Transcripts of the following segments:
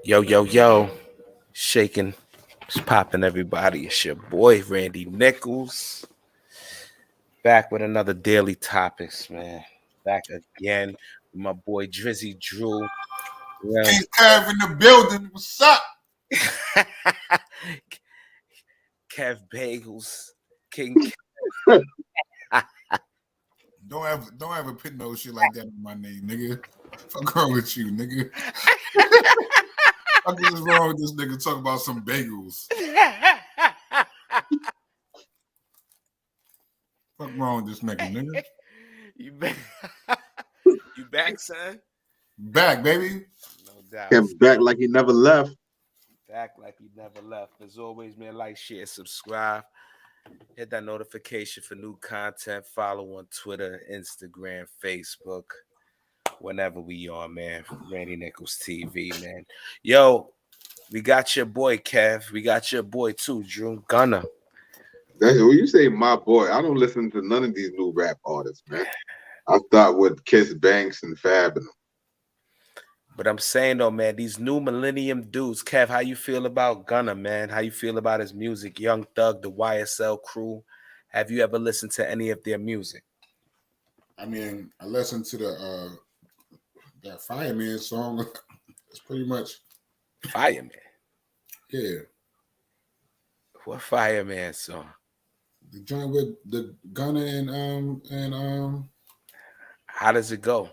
Yo, yo, yo, shaking, it's popping everybody. It's your boy, Randy Nickels, back with another daily topics, man. Back again with my boy Drizzy Drew. King Kev in the building. What's up? Kev Bagels, King Don't ever put no shit like that in my name, nigga. Fuck wrong with you, nigga. What is wrong with this nigga talking about some bagels? Fuck wrong with this nigga? You back? You back, son? Back, baby. No doubt. Kept back like he never left. Back like you never left. As always, man, like, share, subscribe. Hit that notification for new content. Follow on Twitter, Instagram, Facebook, whenever we on, man. RandyNickelsTV, man. Yo, we got your boy, Kev. We got your boy, too, Drew Gunna. When you say my boy, I don't listen to none of these new rap artists, man. I start with Kiss Banks and Fab and them. But I'm saying, though, man, these new millennium dudes, Kev, how you feel about Gunna, man? How you feel about his music? Young Thug, the YSL crew. Have you ever listened to any of their music? I mean, I listened to that Fireman song. It's pretty much Fireman. Yeah. What Fireman song? The joint with the Gunna and How does it go?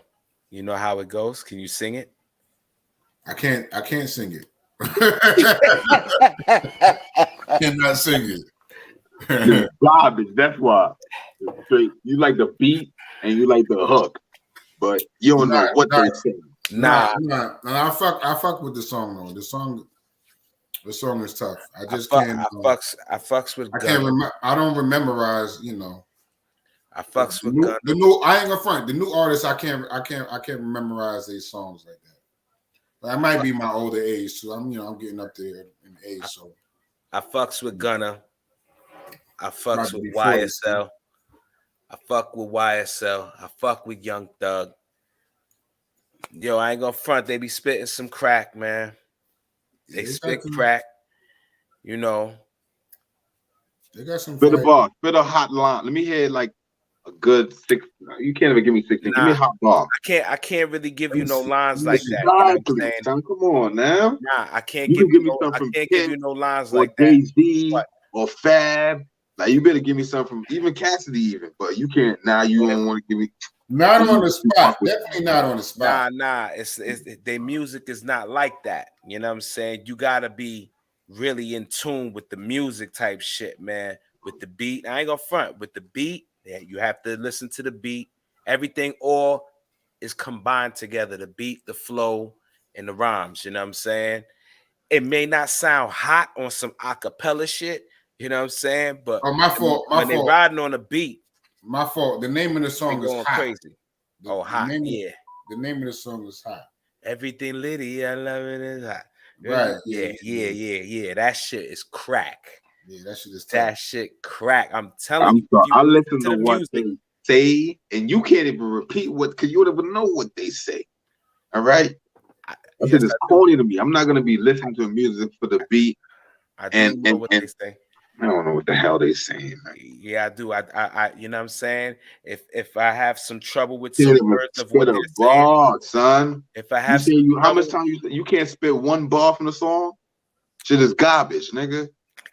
You know how it goes? Can you sing it? I can't sing it. Cannot sing it. It's garbage. That's why. Straight, you like the beat and you like the hook, but you don't know what they say. Nah. I fuck with the song though. The song is tough. I fucks with. I can't remember. I don't memorize. You know. I fucks with the new. I ain't gonna front. The new artists. I can't memorize these songs like that. But that might be my older age too. I'm getting up there in age. So I fucks with Gunna. I fucks with YSL. I fuck with YSL. I fuck with Young Thug. Yo, I ain't gonna front. They be spitting some crack, man. They spit crack. You know. They got some. Spit a bar. Spit a hot line. Let me hear like a good 6. You can't even give me 16. Give me a hot bar. I can't really give you no lines like that. You know what I'm saying? Son, come on now. Nah, I can't give you no lines like that. Jay-Z or Fab. Like you better give me something from even Cassidy, even. But you can't. Now you don't want to give me. Not on the spot. Definitely not on the spot. Nah. It's their music is not like that. You know what I'm saying? You gotta be really in tune with the music type shit, man. With the beat. I ain't gonna front. With the beat, yeah, you have to listen to the beat. Everything all is combined together. The beat, the flow, and the rhymes. You know what I'm saying? It may not sound hot on some acapella shit. You know what I'm saying? But my fault. When they riding on a beat. My fault. The name of the song is Hot. Crazy. Hot. The name of the song is Hot. Everything litty, I love it is hot. Right. Yeah. That shit is crack. Yeah, that shit is tough. That shit crack. I'm telling you. I listen to what they say, and you can't even repeat because you don't even know what they say. All right? That shit is corny to me. I'm not gonna be listening to music for the beat. I do know what they say. I don't know what the hell they saying. Yeah, I do. I you know what I'm saying? If I have some trouble with some words of what they're saying, son. If I have how much time you can't spit one bar from the song? Shit is garbage, nigga.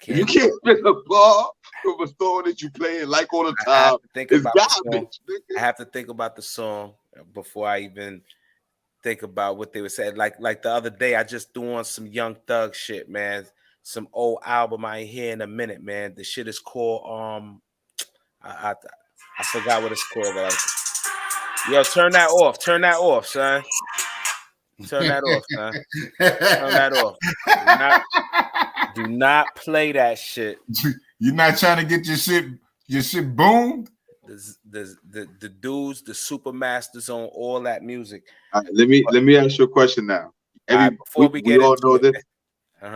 You can't spit a bar from a song that you play and like all the time. It's garbage. I have to think about the song before I even think about what they were saying. Like the other day, I just threw on some Young Thug shit, man. Some old album I ain't hear in a minute, man. The shit is called I forgot what it's called. Yo, turn that off, son. Turn that off, son. Turn that off. Do not play that shit. You're not trying to get your shit boomed? The dudes, the super masters on all that music. All right, let me ask you a question now. Before we get into this.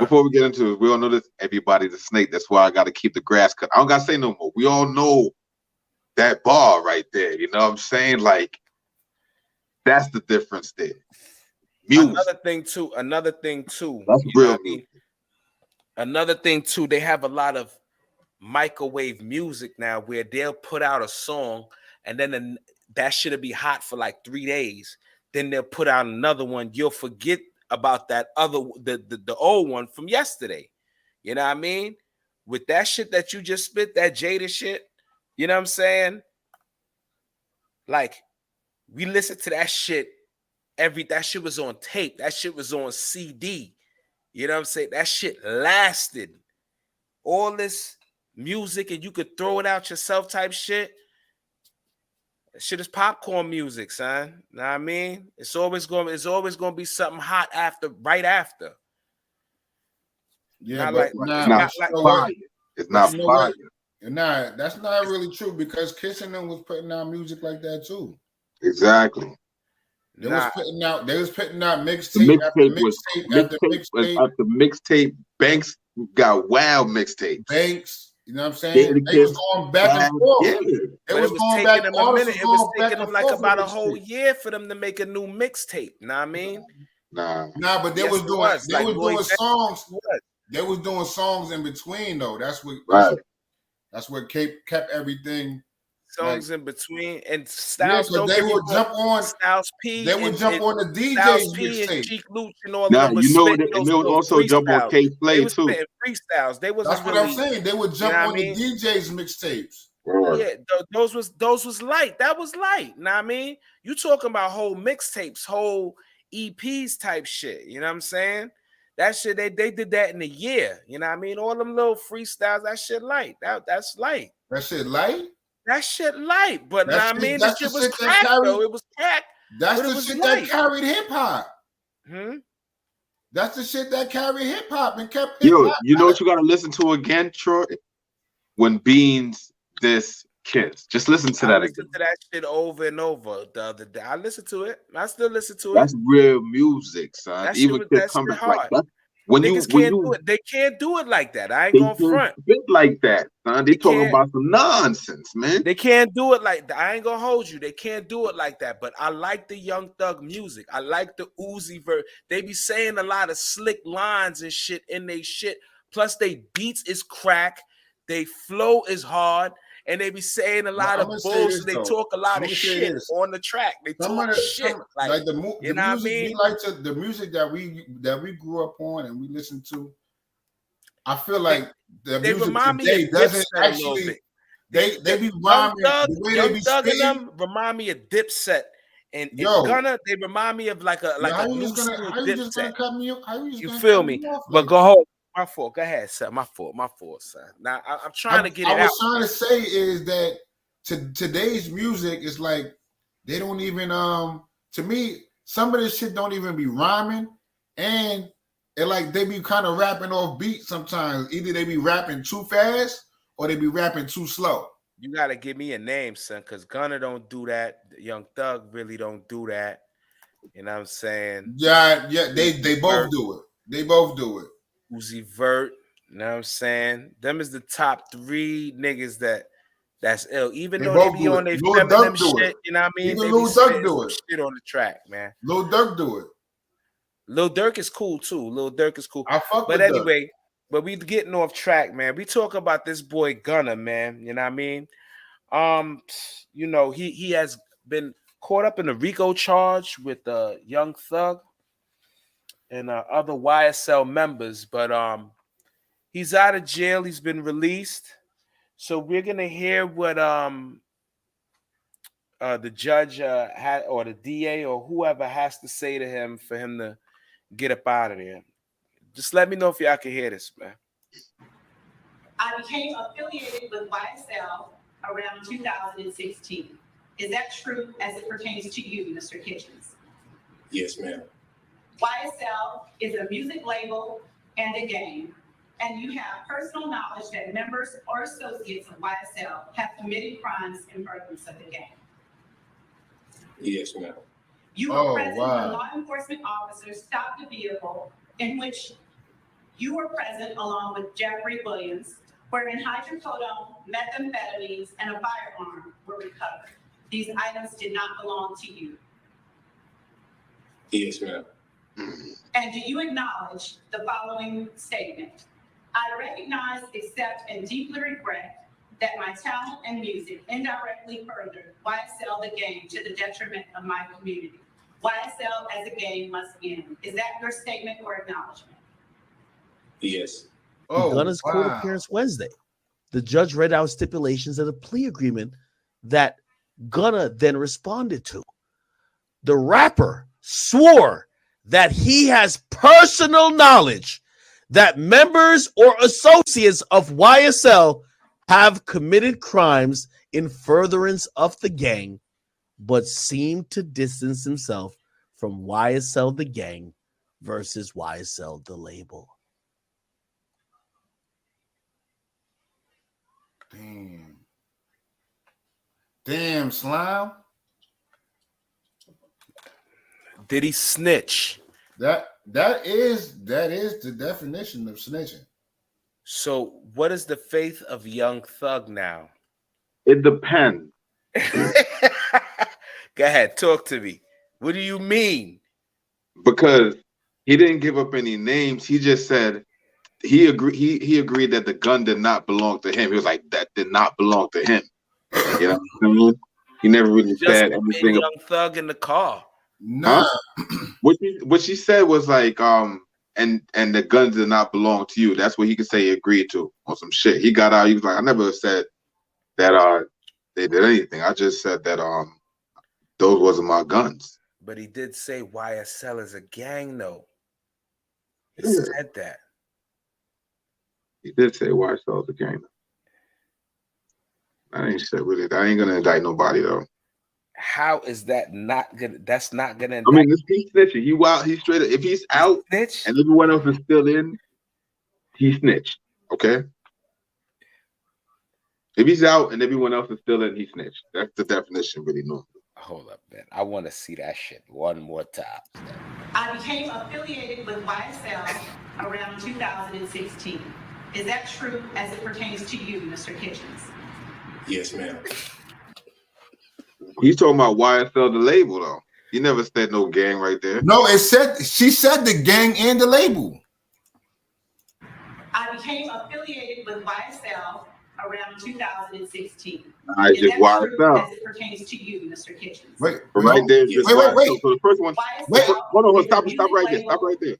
Before we get into it, we all know this. Everybody's a snake. That's why I got to keep the grass cut. I don't got to say no more. We all know that bar right there. You know what I'm saying? Like, that's the difference there. music. Another thing too. That's real music. Another thing too, they have a lot of microwave music now where they'll put out a song and then that shit'll be hot for like 3 days. Then they'll put out another one. You'll forget about that other the old one from yesterday. You know what I mean? With that shit that you just spit, that Jada shit, you know what I'm saying? Like, we listened to that shit that shit was on tape. That shit was on CD. You know what I'm saying? That shit lasted. All this music and you could throw it out yourself type shit. That shit is popcorn music, son. Know what I mean? It's always gonna be something hot right after. Yeah, but it's not fire. Nah, that's not really true because Kiss and them was putting out music like that too. Exactly. They was putting out mixtape after mixtape. Banks got wild mixtapes. Banks, you know what I'm saying? They was going back and forth. Yeah. It was taking them a minute. It was taking them like about a whole year for them to make a new mixtape. Know what I mean? Nah, but they was doing songs. They was doing songs in between though. That's what kept everything. Songs in between and Styles. Yeah, they would jump on Styles P. They would jump on the DJs mixtape. Cheek Luch and all of them. You know, and they would also jump on K-Play too. Freestyles. They wasn't. That's what I'm saying. They would jump on the DJs mixtapes. Yeah, those was light. That was light. Know what I mean? You talking about whole mixtapes, whole EPs type shit. You know what I'm saying? That shit they did that in a year. You know what I mean? All them little freestyles. That shit light. That's light. That shit light. That shit light, but I mean, that shit was crack though. It was crack. That's the shit that carried hip hop. That's the shit that carried hip hop and kept hip hop. You know what you got to listen to again, Troy? When Beans this Kiss. Just listen to that again. Listen to that shit over and over the other day. I listened to it. I still listen to it. That's real music, son. Even Kiss come back like that. Niggas can't do it. They can't do it like that. I ain't gonna front. Spit like that, son. They talking about some nonsense, man. They can't do it like that. I ain't gonna hold you. They can't do it like that. But I like the Young Thug music. I like the Uzi verse. They be saying a lot of slick lines and shit in they shit. Plus, they beats is crack. They flow is hard. And they be saying a lot of bullshit. They talk a lot of shit on the track. They talk shit. Like the music, you know what I mean? The music that we grew up on and we listened to. I feel like the music today doesn't actually. They be rhyming the way they be speaking. Them remind me of Dipset and Gunna. They remind me of like a new school Dipset. You feel me? But go home. My fault. Go ahead, son. My fault, son. Now I'm trying to get it out. I was trying to say is that today's music is like they don't even to me some of this shit don't even be rhyming and it like they be kind of rapping off beat sometimes. Either they be rapping too fast or they be rapping too slow. You gotta give me a name, son, because Gunna don't do that. Young Thug really don't do that. You know what I'm saying? Yeah, they both do it. They both do it. Uzi Vert, you know what I'm saying? Them is the top 3 niggas that's ill. Even though they be on their feminine shit, you know what I mean? Even Lil Durk do it. Shit on the track, man. Lil Durk do it. Lil Durk is cool too. Lil Durk is cool. I fuck but with anyway, but we getting off track, man. We talk about this boy Gunna, man. You know what I mean? You know, he has been caught up in a RICO charge with Young Thug and other YSL members, but he's out of jail. He's been released. So we're gonna hear what the judge had, or the DA, or whoever has to say to him for him to get up out of there. Just let me know if y'all can hear this, man. I became affiliated with YSL around 2016. Is that true as it pertains to you, Mr. Kitchens? Yes, ma'am. YSL is a music label and a gang, and you have personal knowledge that members or associates of YSL have committed crimes in furtherance of the gang. Yes, ma'am. You were present when law enforcement officers stopped the vehicle in which you were present along with Jeffrey Williams, wherein hydrocodone, methamphetamines, and a firearm were recovered. These items did not belong to you. Yes, ma'am. And do you acknowledge the following statement? I recognize, accept, and deeply regret that my talent and music indirectly furthered YSL the game to the detriment of my community. YSL as a game must end. Is that your statement or acknowledgement? Yes. In Gunna's court appearance Wednesday, the judge read out stipulations of the plea agreement that Gunna then responded to. The rapper swore that he has personal knowledge that members or associates of YSL have committed crimes in furtherance of the gang, but seemed to distance himself from YSL the gang versus YSL the label. Damn, Slime. Did he snitch? That is the definition of snitching. So what is the faith of Young Thug now? It depends. Go ahead, talk to me. What do you mean? Because he didn't give up any names. He just said he agreed that the gun did not belong to him. He was like, that did not belong to him. You know what I mean? He never really said anything. Young Thug in the car. Nah. Huh? What she said was like, and the gun did not belong to you. That's what he could say he agreed to on some shit. He got out. He was like, I never said that they did anything. I just said that those wasn't my guns. But he did say YSL is a gang, though. He Yeah. said that. He did say YSL is a gang. I ain't said really. I ain't gonna indict nobody though. How is that not gonna? That's not gonna. I mean, he's snitching. He wild. He's straight up. If he's out snitch? and everyone else is still in, he snitched. Okay. If he's out and everyone else is still in, he snitched. That's the definition, really. No. Hold up, man. I want to see that shit one more time. I became affiliated with YSL around 2016. Is that true as it pertains to you, Mr. Kitchens? Yes, ma'am. He's talking about YSL the label though. He never said no gang right there. No, she said the gang and the label. I became affiliated with YSL around 2016. I Is just that YSL. true as it pertains to you, Mr. Kitchens? Wait, Right there. wait. So the first one. YSL Hold on. is a Stop music right there. label. Stop right there.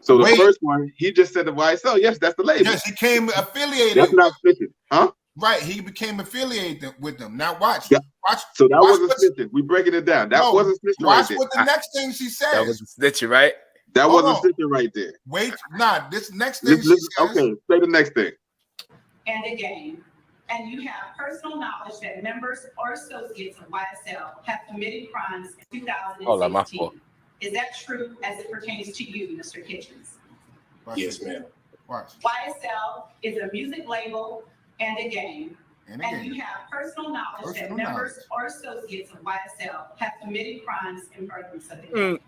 So the first one, he just said the YSL. Yes, that's the label. Yes, he came affiliated. That's not snitching, huh? Right, he became affiliated with them. Now watch. Yeah. Watch. So that watch wasn't snitching. We breaking it down. That no, wasn't snitching watch right there. what the next thing she says. That was snitching, right? That Hold wasn't on. snitching right there. Wait, nah, this next thing Listen, she says. okay, say the next thing. And a game. And you have personal knowledge that members or associates of YSL have committed crimes in 2016. Hold on, my fault. Is that true as it pertains to you, Mr. Kitchens? Watch Yes, this. ma'am. Watch. YSL is a music label and a game. And And again. you have personal knowledge that Personal members or associates of YSL have committed crimes in furtherance of the game.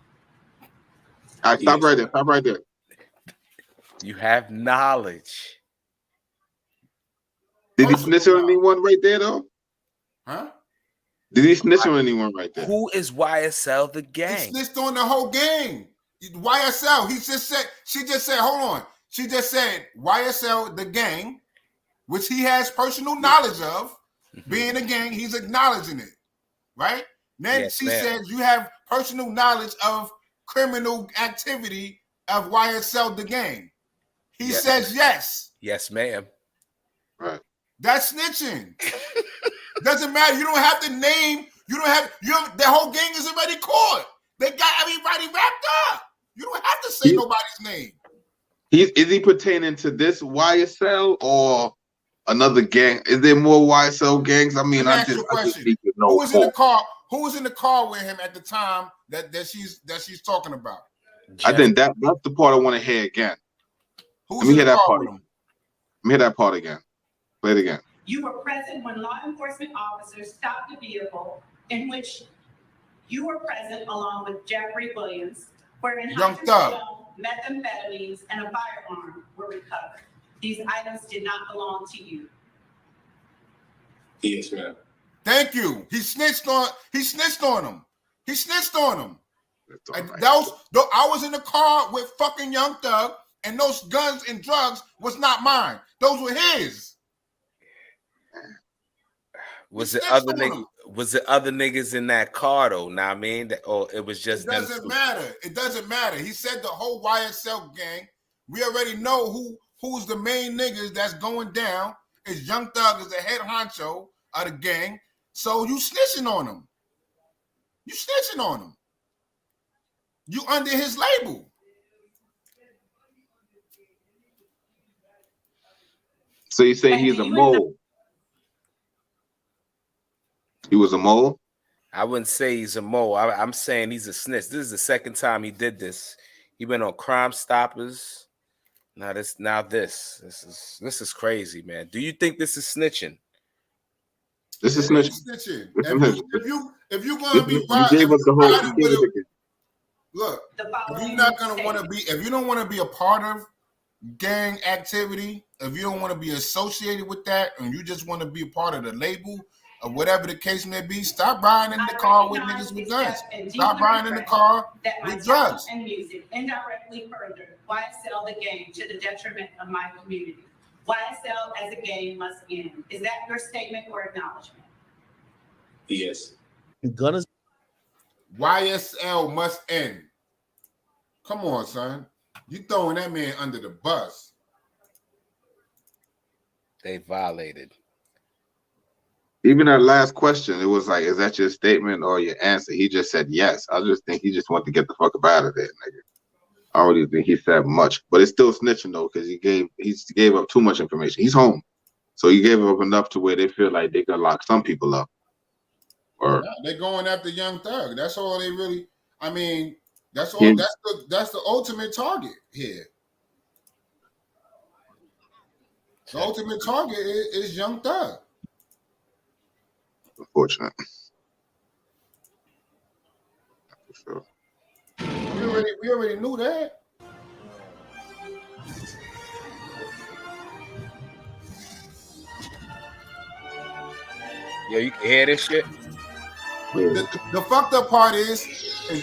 All right, stop right there. Stop right there. You have knowledge. Did he snitch on anyone right there though? Huh? Did he snitch on anyone right there? Who is YSL the He gang? snitched on the whole gang. YSL. She just said, hold on. She just said YSL, the gang, which he has personal knowledge of, being a gang, he's acknowledging it. Right? Then Yes, she ma'am. says you have personal knowledge of criminal activity of YSL, the gang. He Yes. says yes. Yes, ma'am. Right. That's snitching. Doesn't matter. You don't have to name. The whole gang is already caught. They got everybody wrapped up. You don't have to say nobody's name. Is he pertaining to this YSL or another gang? Is there more YSL gangs? I mean, Let me I ask you just a question. need to know. Who was in the car? Who was in the car with him at the time that she's talking about? I think that's the part I want to hear again. Who Let was me in hear the that car part with again. him? Let me hear that part again. Play it again. You were present when law enforcement officers stopped the vehicle in which you were present along with Jeffrey Williams, wherein Young Thug. methamphetamines, and a firearm were recovered. These items did not belong to you. Yes, ma'am. Thank you. He snitched on him. He snitched on him. I was in the car with fucking Young Thug, and those guns and drugs was not mine. Those were his. Was it other niggas in that car though? Now I mean, or it was just it doesn't matter. It doesn't matter. He said the whole YSL gang. We already know who's the main niggas that's going down. Is Young Thug is the head honcho of the gang. So you snitching on him. You snitching on him. You under his label. So you say he's a mole? He was a mole? I wouldn't say he's a mole. I'm saying he's a snitch. This is the second time he did this. He went on Crime Stoppers. This is crazy, man. Do you think this is snitching? This is snitching. If you're gonna be look, if you're not gonna want to be, if you don't want to be a part of gang activity, if you don't want to be associated with that, and you just want to be a part of the label or whatever the case may be, stop riding in the car with niggas with guns. Stop riding in the car with drugs. And music indirectly further YSL the game to the detriment of my community. YSL as a game must end. Is that your statement or acknowledgement? Yes. Gunna's YSL must end. Come on, son. You throwing that man under the bus. They violated. Even that last question, it was like, is that your statement or your answer? He just said yes. I just think he just wanted to get the fuck up out of there, nigga. I don't really think he said much, but it's still snitching though, because he gave up too much information. He's home, so he gave up enough to where they feel like they can lock some people up. Or they're going after Young Thug. That's all they really. I mean, that's all. Yeah. That's the ultimate target here. The ultimate target is Young Thug. Unfortunate. For sure. We already knew that. Yeah, you can hear this shit. The fucked up part is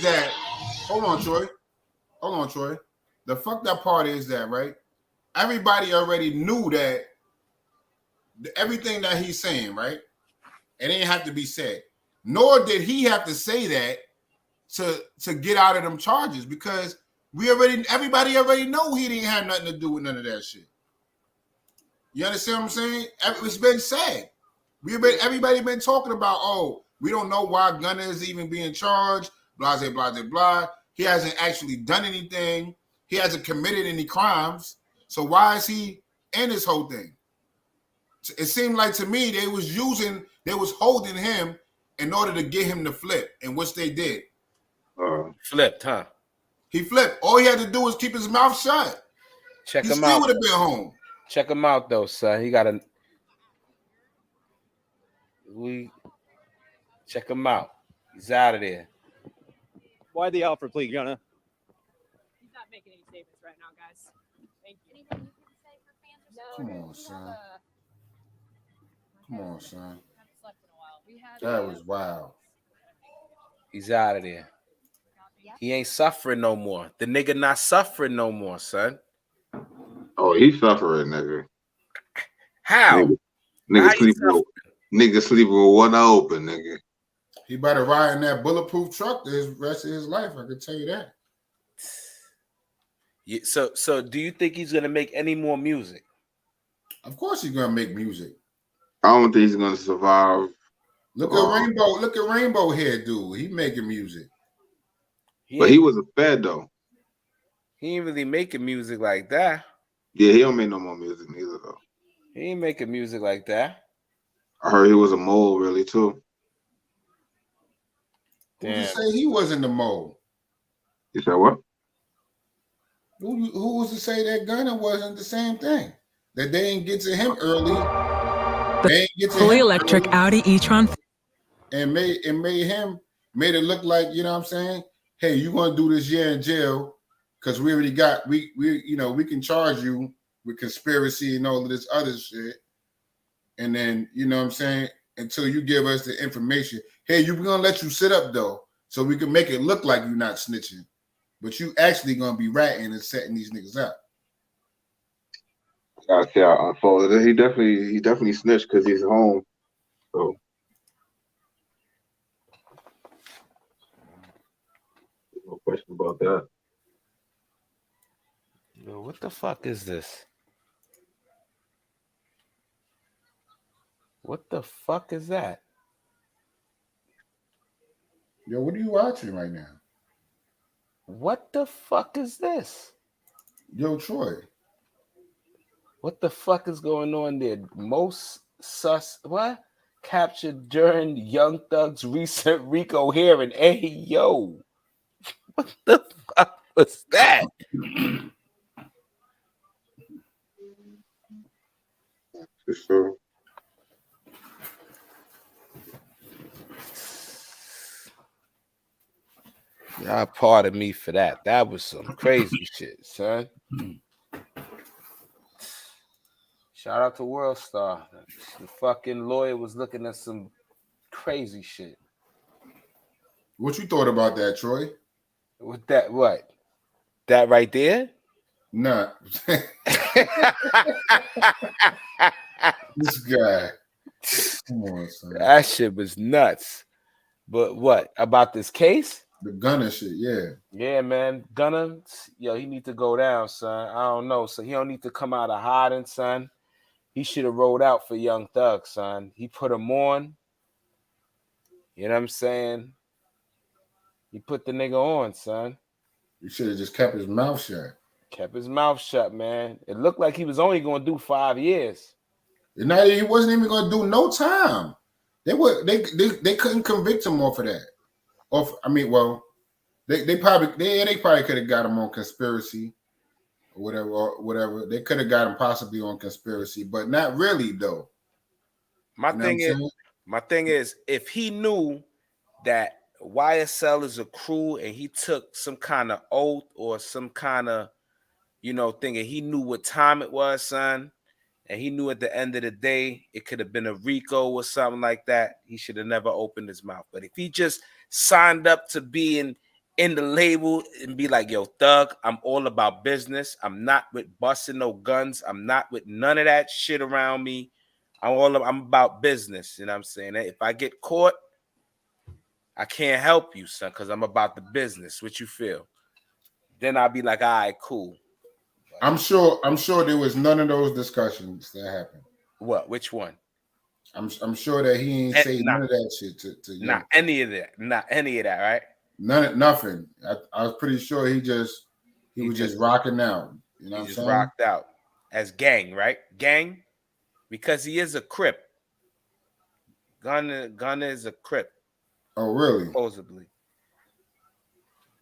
that hold on, Troy. The fucked up part is that, right? Everybody already knew that everything that he's saying, right? It didn't have to be said. Nor did he have to say that to get out of them charges, because everybody already know he didn't have nothing to do with none of that shit. You understand what I'm saying? It's been said. Everybody been talking about, oh, we don't know why Gunna is even being charged, blah, blah, blah, blah, blah. He hasn't actually done anything. He hasn't committed any crimes. So why is he in this whole thing? It seemed like to me they was holding him in order to get him to flip, and which they did. Flipped, huh? He flipped. All he had to do was keep his mouth shut. Check him out. He still would have been home. Check him out though, son. He got check him out. He's out of there. Why the out for plea, Gunna? He's not making any statements right now, guys. Thank you. Come on, son. Come on, son. That was wild. He's out of there. He ain't suffering no more. The nigga not suffering no more, son. Oh, he's suffering, nigga. How? Nigga sleeping with one eye open, nigga. He better ride in that bulletproof truck the rest of his life. I can tell you that. Yeah, so do you think he's gonna make any more music? Of course he's gonna make music. I don't think he's gonna survive. Look at Rainbow Head dude. He making music. But he was a fed though. He ain't really making music like that. Yeah, he don't make no more music neither though. He ain't making music like that. I heard he was a mole really too. Who you say he wasn't the mole? You said what? Who was to say that Gunna wasn't the same thing? That they didn't get to him early. They didn't get to fully electric Audi e-tron. And made it look like, you know what I'm saying? Hey, you gonna do this year in jail because we already got we can charge you with conspiracy and all of this other shit. And then, you know what I'm saying, until you give us the information. Hey, we're gonna let you sit up though. so we can make it look like you're not snitching, but you actually gonna be ratting and setting these niggas up. I see how it unfolded. He definitely snitched because he's home. So no question about that. Yo, what the fuck is this? What the fuck is that? Yo, what are you watching right now? What the fuck is this? Yo, Troy. What the fuck is going on there? Most what? Captured during Young Thug's recent Rico hearing. Hey, yo. What the fuck was that? For sure. Y'all pardon me for that. That was some crazy shit, son. Shout out to World Star. The fucking lawyer was looking at some crazy shit. What you thought about that, Troy? With that, what? That right there? Nah. This guy. Come on, son. That shit was nuts. But what? About this case? The Gunna shit, yeah. Yeah, man. Gunna, yo, he need to go down, son. I don't know. So he don't need to come out of hiding, son. He should have rolled out for Young Thug, son. He put him on. You know what I'm saying? He put the nigga on, son. He should have just kept his mouth shut. Kept his mouth shut, man. It looked like he was only going to do 5 years. And now he wasn't even going to do no time. They couldn't convict him off of that. They probably could have got him on conspiracy or whatever. They could have got him possibly on conspiracy, but not really though. My thing is, if he knew that YSL is a crew and he took some kind of oath or some kind of, thing, and he knew what time it was, son, and he knew at the end of the day it could have been a Rico or something like that, he should have never opened his mouth. But if he just signed up to be in the label and be like, yo, Thug, I'm all about business. I'm not with busting no guns. I'm not with none of that shit around me. I'm about business. You know what I'm saying? If I get caught, I can't help you, son, because I'm about the business. What you feel? Then I'll be like, all right, cool. I'm sure there was none of those discussions that happened. What? Which one? I'm sure that he ain't say none of that shit to you. Not any of that. Not any of that, right? Nothing. I was pretty sure he was just rocking out. You know what I'm saying? Rocked out as gang, right? Gang, because he is a Crip. Gunna is a Crip. Oh, really? Supposedly.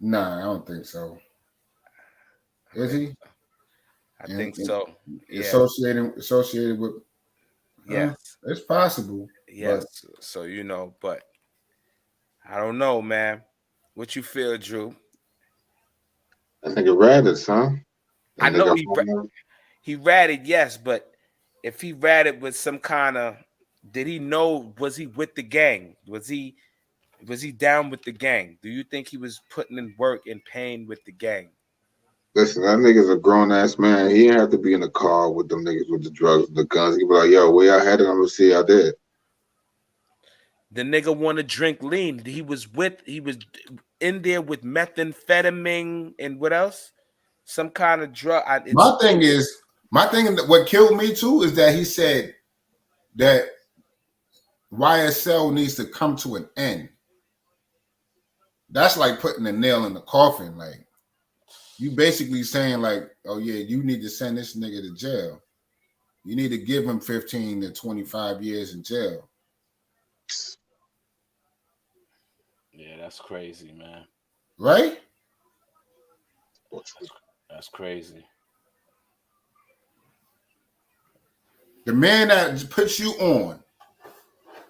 Nah, I don't think so. Is he? I think so. Yeah. Associated with. Yes, it's possible. Yes. So but I don't know, man. What you feel, Drew? I think it ratted, son. I know he ratted, yes, but if he ratted with some kind of, did he know? Was he with the gang? Was he down with the gang? Do you think he was putting in work and pain with the gang? Listen, that nigga's a grown ass man. He didn't have to be in the car with them niggas with the drugs, the guns. He be like, yo, where y'all headed? I'm gonna see y'all dead. The nigga want to drink lean. He was in there with methamphetamine and what else? Some kind of drug. My thing what killed me too is that he said that YSL needs to come to an end. That's like putting a nail in the coffin. Like, you basically saying like, oh yeah, you need to send this nigga to jail. You need to give him 15 to 25 years in jail. Yeah, that's crazy, man. Right? That's crazy. The man that puts you on,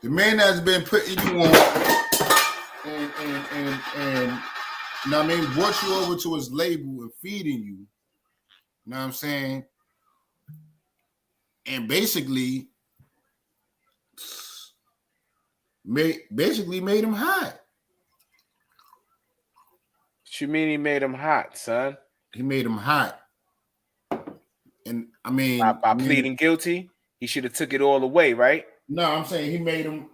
the man that's been putting you on, and you know what I mean, brought you over to his label and feeding you. You know what I'm saying? And basically made him hot. What you mean he made him hot, son? He made him hot. And I mean, by pleading guilty, he should have took it all away, right? No, I'm saying he made him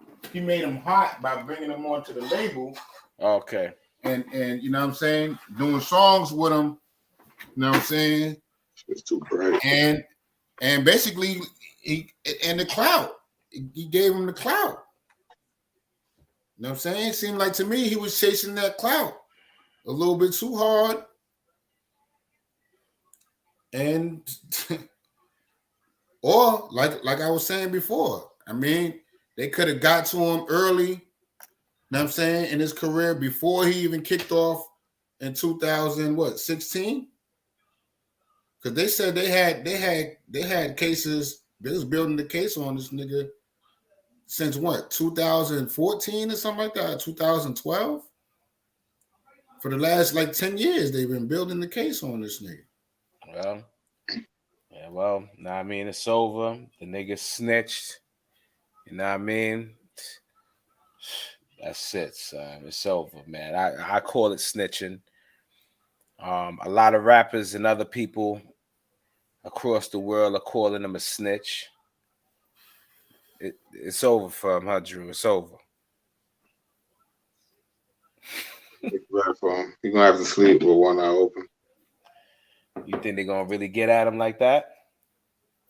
hot by bringing him onto the label. Okay. And you know what I'm saying? Doing songs with him. You know what I'm saying? It's too bright. And basically he and the clout. He gave him the clout. You know what I'm saying? It seemed like to me he was chasing that clout a little bit too hard. And or like I was saying before, I mean, they could have got to him early, you know what I'm saying, in his career before he even kicked off in 2016. Because they said they had cases, they was building the case on this nigga since what, 2014 or something like that, 2012? For the last like 10 years, they've been building the case on this nigga. Well, nah, I mean, it's over. The nigga snitched. You know what I mean? That's it, son. It's over, man. I call it snitching. A lot of rappers and other people across the world are calling him a snitch. It's over for him, huh, Drew? It's over. It's bad for him. He's gonna have to sleep with one eye open. You think they're gonna really get at him like that?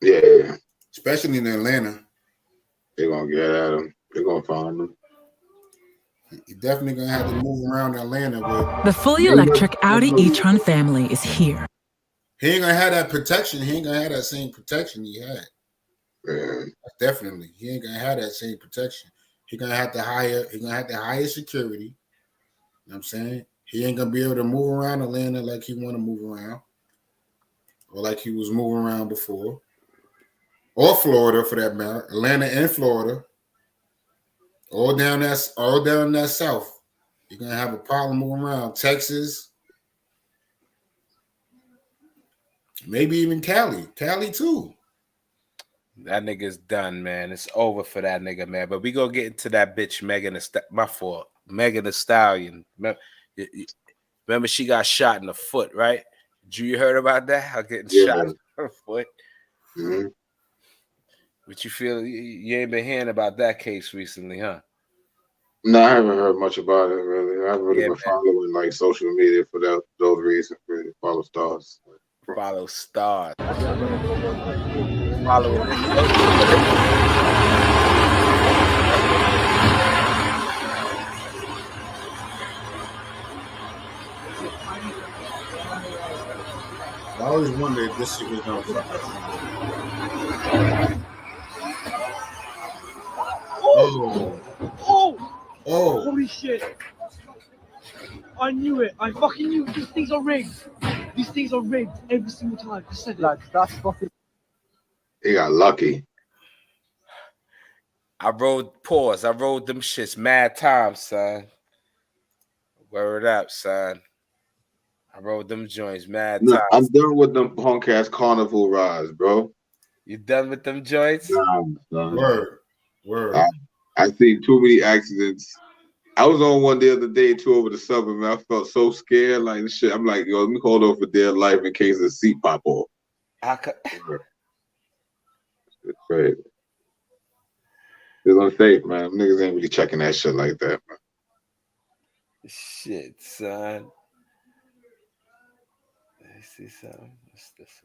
Yeah. Especially in Atlanta. They're gonna get at him. They're gonna find him. You're definitely gonna have to move around Atlanta with the fully electric Audi e-tron family is here. He ain't gonna have that protection. He ain't gonna have that same protection he had. Yeah. Definitely. He ain't gonna have that same protection. He's gonna have to hire security. You know what I'm saying? He ain't gonna be able to move around Atlanta like he wanna move around. Or like he was moving around before. Or Florida for that matter. Atlanta and Florida. All down that south. You're gonna have a problem moving around. Texas. Maybe even Cali. Cali too. That nigga's done, man. It's over for that nigga, man. But we gonna get into that bitch Megan Thee Stallion. Remember she got shot in the foot, right? You heard about that? Her getting shot in her foot. Mm-hmm. But you feel you ain't been hearing about that case recently, huh? No, I haven't heard much about it really. I've really been following like social media for those reasons. Really follow stars. Follow stars. I always wondered if this shit was gonna fuck up. Oh! Holy shit! I knew it. I fucking knew these things are rigged. These things are rigged every single time. I said it. That's fucking. He got lucky. I rode them shits mad times, son. Word up, son. I rode them joints mad times. I'm done with them punk ass carnival rides, bro. You done with them joints? Nah. Word. I seen too many accidents. I was on one the other day too over the summer, man. I felt so scared, like shit. I'm like, yo, let me hold on for dear life in case the seat pop off. It's crazy. It's unsafe, man. Niggas ain't really checking that shit like that, man. Shit, son. Let's see something. What's this?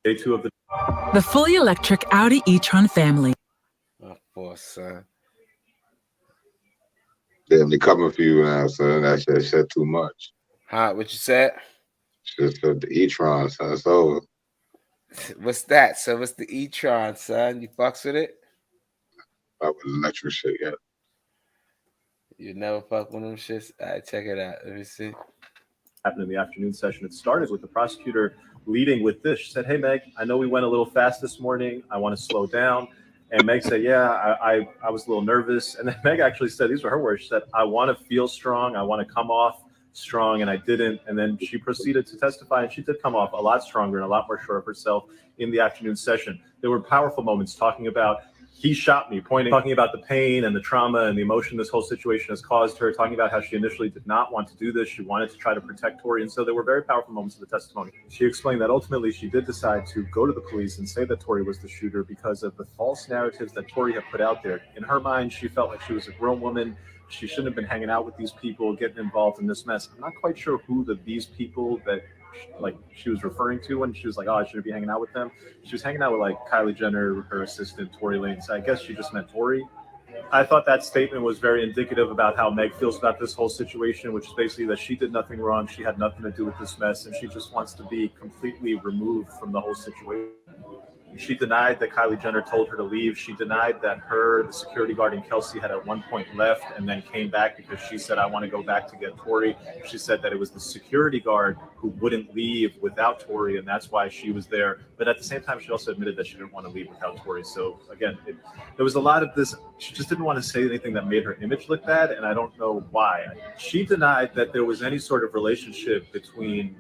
Day 2 of the fully electric Audi e-tron family. Of course, son. Damn, they coming for you now, son. That shit said too much. Huh? What you said? Shit said the e-tron, son. It's over. What's that? So what's the e-tron, son? You fucks with it? Fuck with electric shit yet. You never fuck with them shits? All right, check it out. Let me see. Happened in the afternoon session. It started with the prosecutor leading with this. She said, "Hey, Meg, I know we went a little fast this morning. I want to slow down." And Meg said, "Yeah, I was a little nervous." And then Meg actually said, these were her words. She said, "I want to feel strong. I want to come off strong," and I didn't. And then she proceeded to testify, and she did come off a lot stronger and a lot more sure of herself in the afternoon session. There were powerful moments talking about he shot me, talking about the pain and the trauma and the emotion this whole situation has caused her, talking about how she initially did not want to do this. She wanted to try to protect Tory. And so there were very powerful moments of the testimony. She explained that ultimately she did decide to go to the police and say that Tory was the shooter because of the false narratives that Tory had put out there. In her mind, she felt like she was a grown woman. She shouldn't have been hanging out with these people, getting involved in this mess. I'm not quite sure who these people that like she was referring to when she was like, oh, I shouldn't be hanging out with them. She was hanging out with like Kylie Jenner, her assistant, Tory Lanez. So I guess she just meant Tory. I thought that statement was very indicative about how Meg feels about this whole situation, which is basically that she did nothing wrong. She had nothing to do with this mess, and she just wants to be completely removed from the whole situation. She denied that Kylie Jenner told her to leave. She denied that the security guard, and Kelsey had at one point left and then came back because she said, I want to go back to get Tory. She said that it was the security guard who wouldn't leave without Tory, and that's why she was there. But at the same time, she also admitted that she didn't want to leave without Tory. So again, there was a lot of this. She just didn't want to say anything that made her image look bad, and I don't know why. She denied that there was any sort of relationship between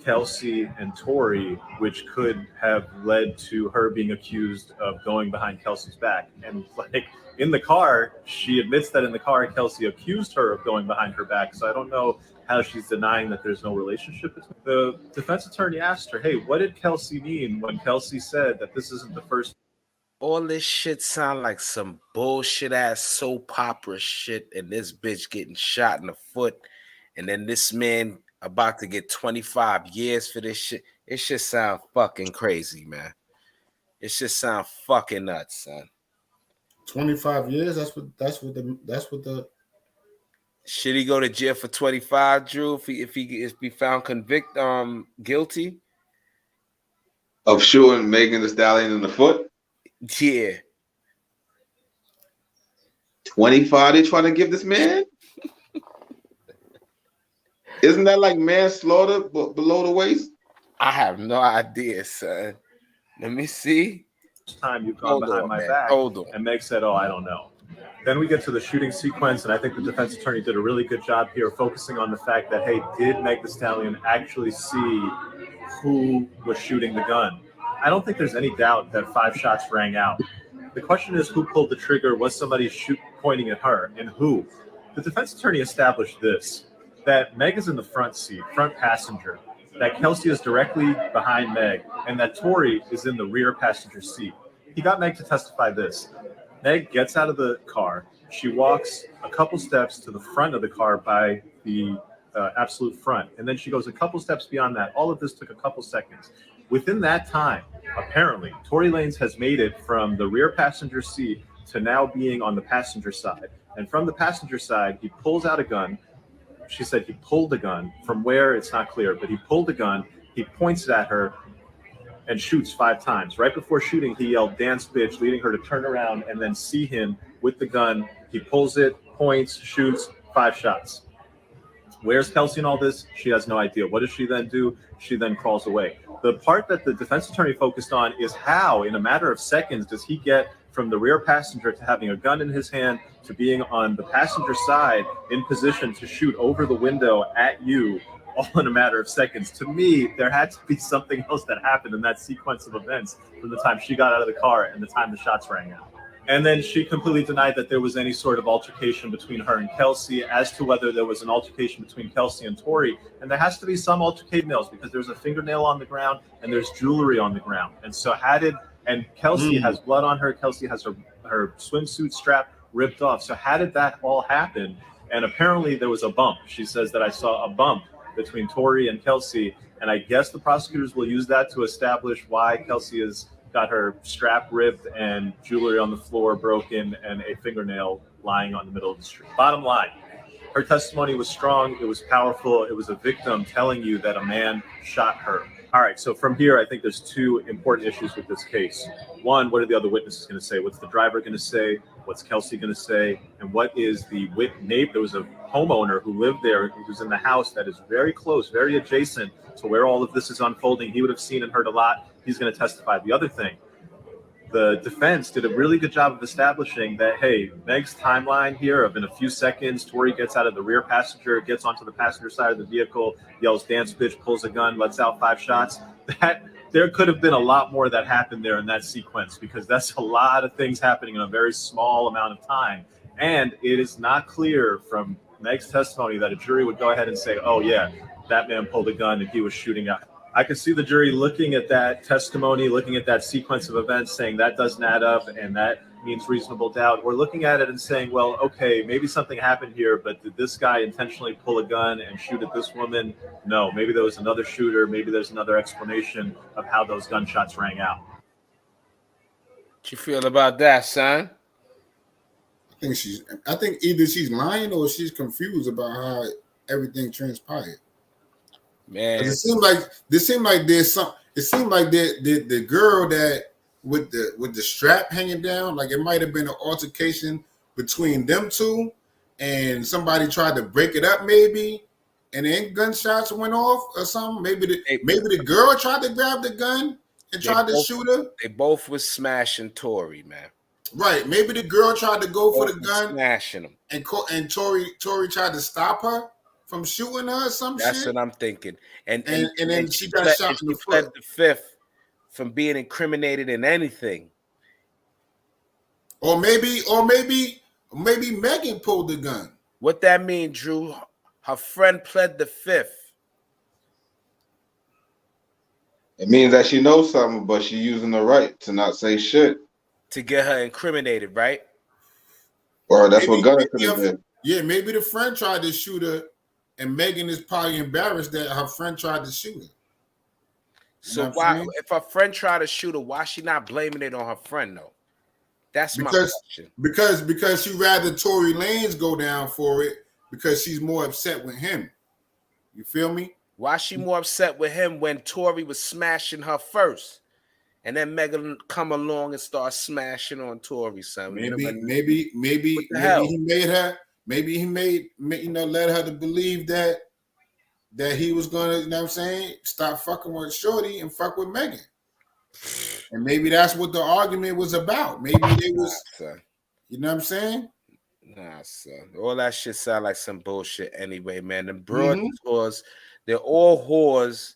Kelsey and Tory, which could have led to her being accused of going behind Kelsey's back. And like in the car, she admits that in the car, Kelsey accused her of going behind her back. So I don't know how she's denying that there's no relationship between. The defense attorney asked her, hey, what did Kelsey mean when Kelsey said that this isn't the first? All this shit sound like some bullshit ass soap opera shit, and this bitch getting shot in the foot, and then this man about to get 25 years for this shit. It should sound fucking crazy, man. It should sound fucking nuts, son. 25 years? That's what the should he go to jail for 25, Drew, if he found guilty of shooting Megan Thee Stallion in the foot? Yeah. 25 they trying to give this man? Isn't that like manslaughter below the waist? I have no idea, son. Let me see. Time you've gone behind my back. Hold on. And Meg said, oh, I don't know. Then we get to the shooting sequence, and I think the defense attorney did a really good job here focusing on the fact that, hey, did Meg Thee Stallion actually see who was shooting the gun? I don't think there's any doubt that 5 shots rang out. The question is, who pulled the trigger? Was somebody pointing at her, and who? The defense attorney established this, that Meg is in the front seat, front passenger, that Kelsey is directly behind Meg, and that Tory is in the rear passenger seat. He got Meg to testify this. Meg gets out of the car. She walks a couple steps to the front of the car by the absolute front, and then she goes a couple steps beyond that. All of this took a couple seconds. Within that time, apparently, Tory Lanez has made it from the rear passenger seat to now being on the passenger side. And from the passenger side, he pulls out a gun. She said he pulled a gun from where it's not clear, but he pulled a gun. He points it at her and shoots 5 times. Right before shooting, he yelled, "Dance, bitch," leading her to turn around and then see him with the gun. He pulls it, points, shoots, 5 shots. Where's Kelsey in all this? She has no idea. What does she then do? She then crawls away. The part that the defense attorney focused on is how, in a matter of seconds, does he get from the rear passenger to having a gun in his hand to being on the passenger side in position to shoot over the window at you, all in a matter of seconds. To me, there had to be something else that happened in that sequence of events from the time she got out of the car and the time the shots rang out. And then she completely denied that there was any sort of altercation between her and Kelsey. As to whether there was an altercation between Kelsey and Tory, and there has to be some altercation nails because there's a fingernail on the ground and there's jewelry on the ground. And so and Kelsey has blood on her. Kelsey has her swimsuit strap ripped off. So how did that all happen? And apparently there was a bump. She says that I saw a bump between Tory and Kelsey. And I guess the prosecutors will use that to establish why Kelsey has got her strap ripped and jewelry on the floor broken and a fingernail lying on the middle of the street. Bottom line, her testimony was strong. It was powerful. It was a victim telling you that a man shot her. All right, so from here, I think there's 2 important issues with this case. One, what are the other witnesses going to say? What's the driver going to say? What's Kelsey going to say? And what is the neighbor? There was a homeowner who lived there, who was in the house that is very close, very adjacent to where all of this is unfolding. He would have seen and heard a lot. He's going to testify. The other thing, the defense did a really good job of establishing that, hey, Meg's timeline here of in a few seconds, Tory gets out of the rear passenger, gets onto the passenger side of the vehicle, yells, "Dance, bitch," pulls a gun, lets out 5 shots. That there could have been a lot more that happened there in that sequence, because that's a lot of things happening in a very small amount of time. And it is not clear from Meg's testimony that a jury would go ahead and say, oh, yeah, that man pulled a gun and he was shooting out. I can see the jury looking at that testimony, looking at that sequence of events, saying that doesn't add up and that means reasonable doubt. We're looking at it and saying, well, okay, maybe something happened here, but did this guy intentionally pull a gun and shoot at this woman? No, maybe there was another shooter. Maybe there's another explanation of how those gunshots rang out. What you feel about that, son? I think either she's lying or she's confused about how everything transpired. Man, it seemed like there's some. It seemed like the girl that with the strap hanging down, like it might have been an altercation between them two, and somebody tried to break it up, maybe, and then gunshots went off or something. Maybe the girl tried to grab the gun and tried to shoot her. They both was smashing Tory, man. Right. Maybe the girl tried to go for the gun, smashing him, and Tory tried to stop her from shooting her or some shit. That's what I'm thinking. And then she got shot in the foot. Pled the fifth from being incriminated in anything. Or maybe Megan pulled the gun. What that mean, Drew? Her friend pled the fifth. It means that she knows something, but she's using the right to not say shit. To get her incriminated, right? Or that's what Gunna could have did. Yeah, maybe the friend tried to shoot her, and Megan is probably embarrassed that her friend tried to shoot her. So why, if her friend tried to shoot her, why she not blaming it on her friend though? That's my question. Because she rather Tory Lanez go down for it because she's more upset with him. You feel me? Why she more upset with him when Tory was smashing her first, and then Megan come along and start smashing on Tory? Son, maybe he made her. Maybe he made led her to believe that he was gonna, you know what I'm saying, stop fucking with Shorty and fuck with Megan. And maybe that's what the argument was about. Maybe they was, you know what I'm saying? Nah, son. All that shit sound like some bullshit anyway, man. The broad whores, they're all whores,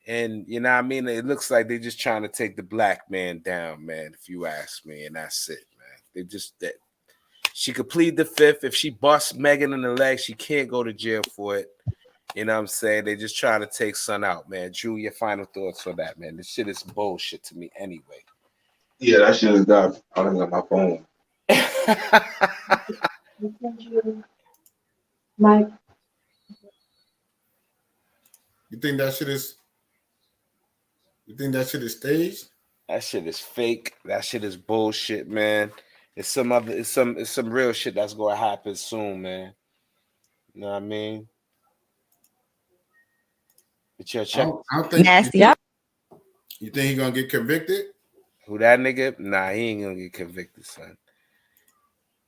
and you know what I mean? It looks like they're just trying to take the black man down, man, if you ask me, and that's it, man. They just that. She could plead the fifth. If she busts Megan in the leg, she can't go to jail for it. You know what I'm saying? They just trying to take son out, man. Drew, your final thoughts on that, man. This shit is bullshit to me anyway. Yeah, that shit is got. I don't got my phone. Mike. You think that shit is staged? That shit is fake. That shit is bullshit, man. It's some real shit that's gonna happen soon, man. You know what I mean? But check. I don't think nasty. You think he gonna get convicted? Who, that nigga? Nah, he ain't gonna get convicted, son.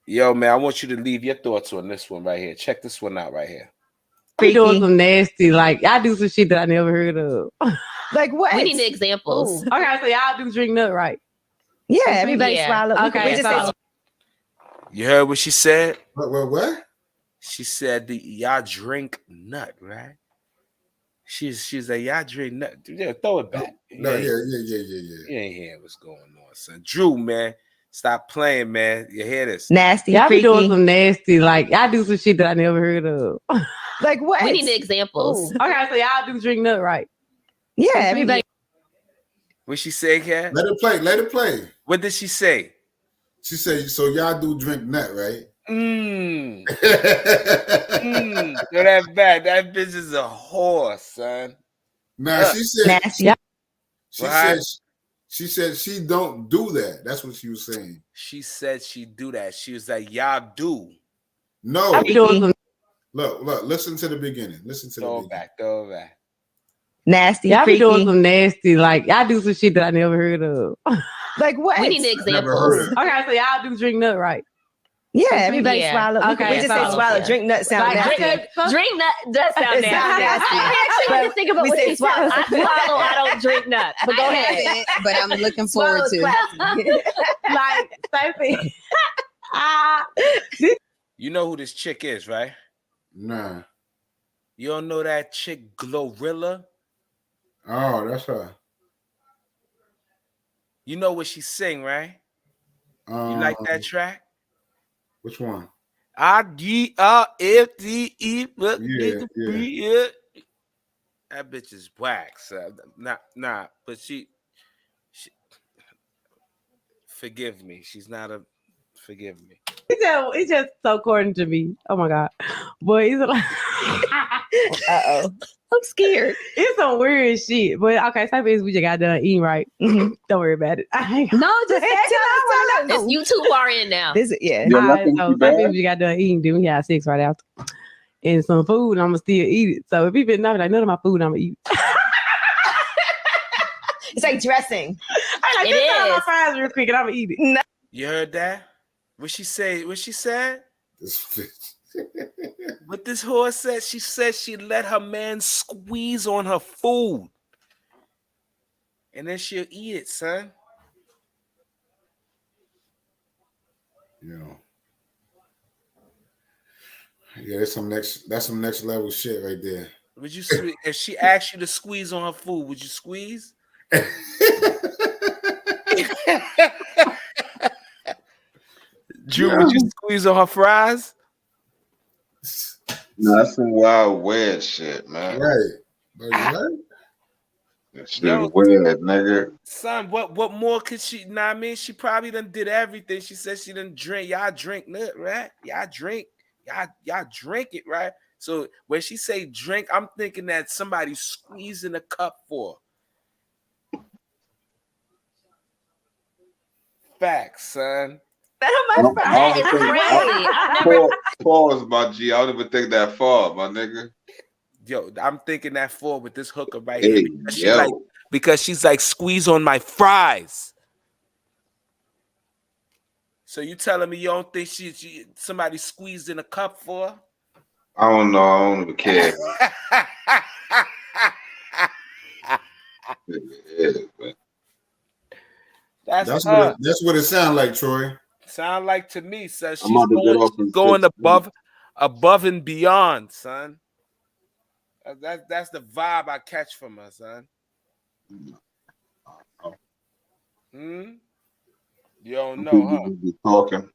Yo, man, I want you to leave your thoughts on this one right here. Check this one out right here. We doing some nasty, like y'all do some shit that I never heard of. Like what? We need examples. Ooh. Okay, so y'all do drink nut, right? Yeah, everybody swallow. Okay, you heard what she said? What? She said y'all drink nut, right? She's like, y'all drink nut. Yeah, throw it back. No, yeah. You ain't hearing what's going on, son. Drew, man, stop playing, man. You hear this? Nasty, y'all be doing some nasty, like y'all do some shit that I never heard of. Like what? We need examples. Ooh. Okay, so y'all do drink nut, right? Yeah, everybody. What she say, Kat? Let it play. What did she say? She said, so y'all do drink nut, right? So that bad. That bitch is a whore, son. Nah, she said she said she don't do that. That's what she was saying. She said she do that. She was like, y'all do. No. Look, listen to the beginning. Throw it back. Nasty, y'all be doing some nasty, like y'all do some shit that I never heard of. Like what? We need examples. Okay, so y'all do drink nut, right? Yeah, everybody swallow. Okay, we just say swallow. Drink nut sound nasty. Drink nut does sound nasty. I actually think about what she said. I swallow. I don't drink nut. But go ahead. But I'm looking forward to like Sophie. You know who this chick is, right? Nah. You don't know that chick Glorilla? Oh, that's her. You know what she sing, right? You like that track? Which one? RDRFDE. Yeah. That bitch is whack, so nah. But she forgive me. She's not a. Forgive me. It's just so corny to me. Oh my god, boy, it's like, I'm scared. It's some weird shit. But okay, type is we just got done eating, right? Don't worry about it. No, just you too far in now. So type is we got done eating. Then we had 6 right after, and some food. And I'm gonna still eat it. So if you been nothing like none of my food, I'm gonna eat. It's like dressing. I like just my fries real quick, and I'm gonna eat it. You heard that? What she say? What she said? What this whore said? She said she let her man squeeze on her food, and then she'll eat it, son. Yeah, that's some next level shit right there. Would you if she asked you to squeeze on her food? Would you squeeze? Drew, would you squeeze on her fries? No, that's some wild weird shit, man. Right. What? That shit weird, nigga. Son, what more could she? Nah, I mean, she probably done did everything. She said she done drink. Y'all drink nut, right? Y'all drink it, right? So when she say drink, I'm thinking that somebody's squeezing a cup for her. Facts, son. Pause, my G. I don't even think that far, my nigga. Yo, I'm thinking that for with this hooker right here because she's like squeeze on my fries. So you telling me you don't think she somebody squeezed in a cup for her? I don't know. I don't even care. That's what it sounds like, Troy. Sound like to me, son. She's going above and beyond, son. That's the vibe I catch from her, son. You don't know, huh? Be talking.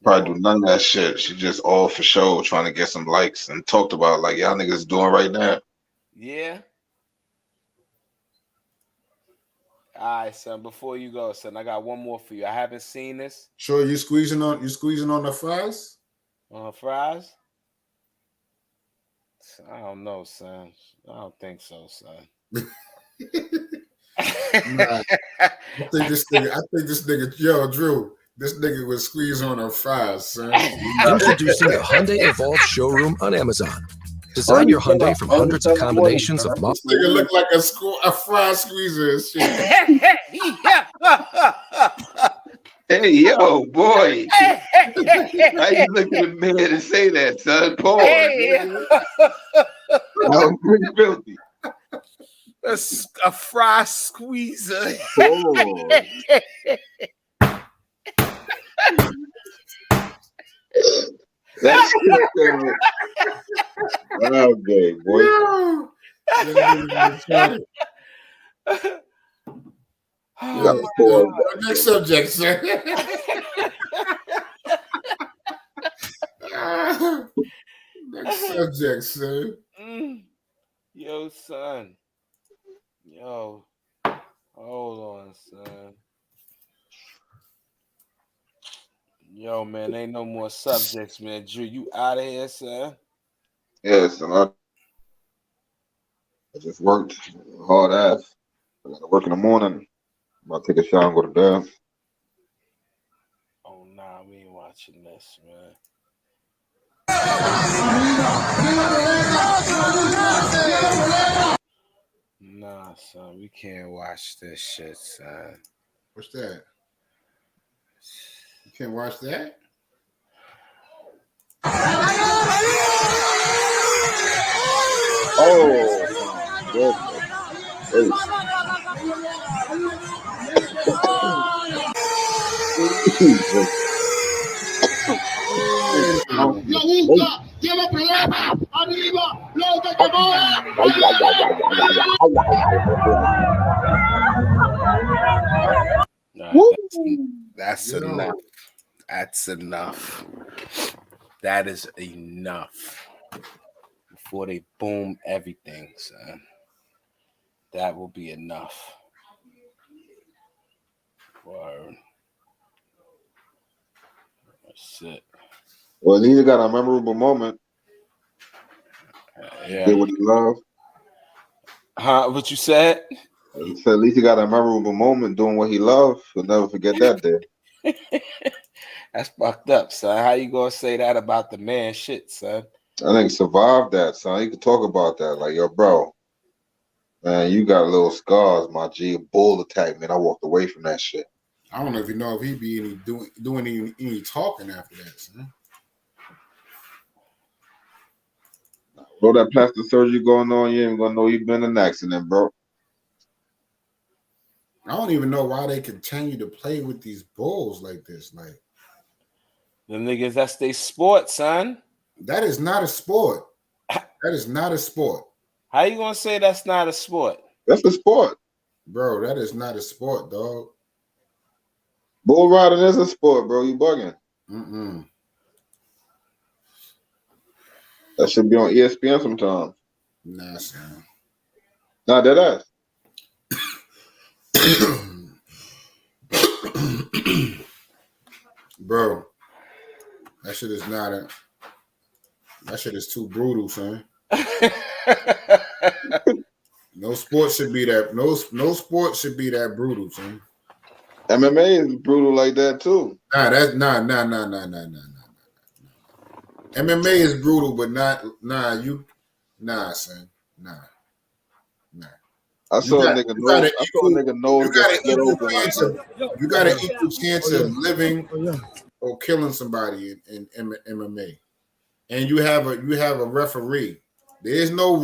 Probably do none of that shit. She just all for show, trying to get some likes and talked about like y'all niggas doing right now. Yeah. All right, son. Before you go, son, I got one more for you. I haven't seen this. Sure, you squeezing on the fries? On her fries? I don't know, son. I don't think so, son. Nah, I think this nigga, yo, Drew, this nigga was squeezing on her fries, son. Introducing the Hyundai Evolved showroom on Amazon. Design your Hyundai from hundreds of combinations of models. This nigga look like a fry squeezer and shit. Hey, yo, boy. How you look at the man and say that, son? Pause. I'm pretty filthy. That's a fry squeezer. That's okay, boy. Next subject, sir. Next subject, sir. Yo, son. Yo. Hold on, son. Yo, man, ain't no more subjects, man. Drew, you out of here, son? Yes, I just worked hard ass. I got to work in the morning. I'm about to take a shower and go to bed. Oh, nah, we ain't watching this, man. Nah, son, we can't watch this shit, son. What's that? You can't watch that? Oh, good. Lleva problema, arriba, los de que That's enough. That is enough. Before they boom everything, son. That will be enough. Word. That's it. Well, at least he got a memorable moment. Yeah. Did what he loved. Huh? What you said? He said at least he got a memorable moment doing what he loved. He'll never forget that day. That's fucked up, son. How you gonna say that about the man shit, son? I think he survived that, son. He could talk about that. Like, yo, bro, man, you got little scars, my G. A bull attacked me, and I walked away from that shit. I don't know if you know if he'd be doing any talking after that, son. Bro, that plastic surgery going on, you ain't gonna know you've been in an accident, bro. I don't even know why they continue to play with these bulls like this. Like, them niggas, that's their sport, son. That is not a sport. That is not a sport. How you gonna say that's not a sport? That's a sport. Bro, that is not a sport, dog. Bull riding is a sport, bro. You bugging. Mm-mm. That should be on ESPN sometime. Nah, son. Nah, that ass. Bro, that shit is not a. That shit is too brutal, son. No sport should be that. No sport should be that brutal, son. MMA is brutal like that too. Nah, that's nah. MMA is brutal, but not son. Nah. I saw a nigga nose get split open like that. You got an equal chance of living or killing somebody in MMA, and you have a referee. There's no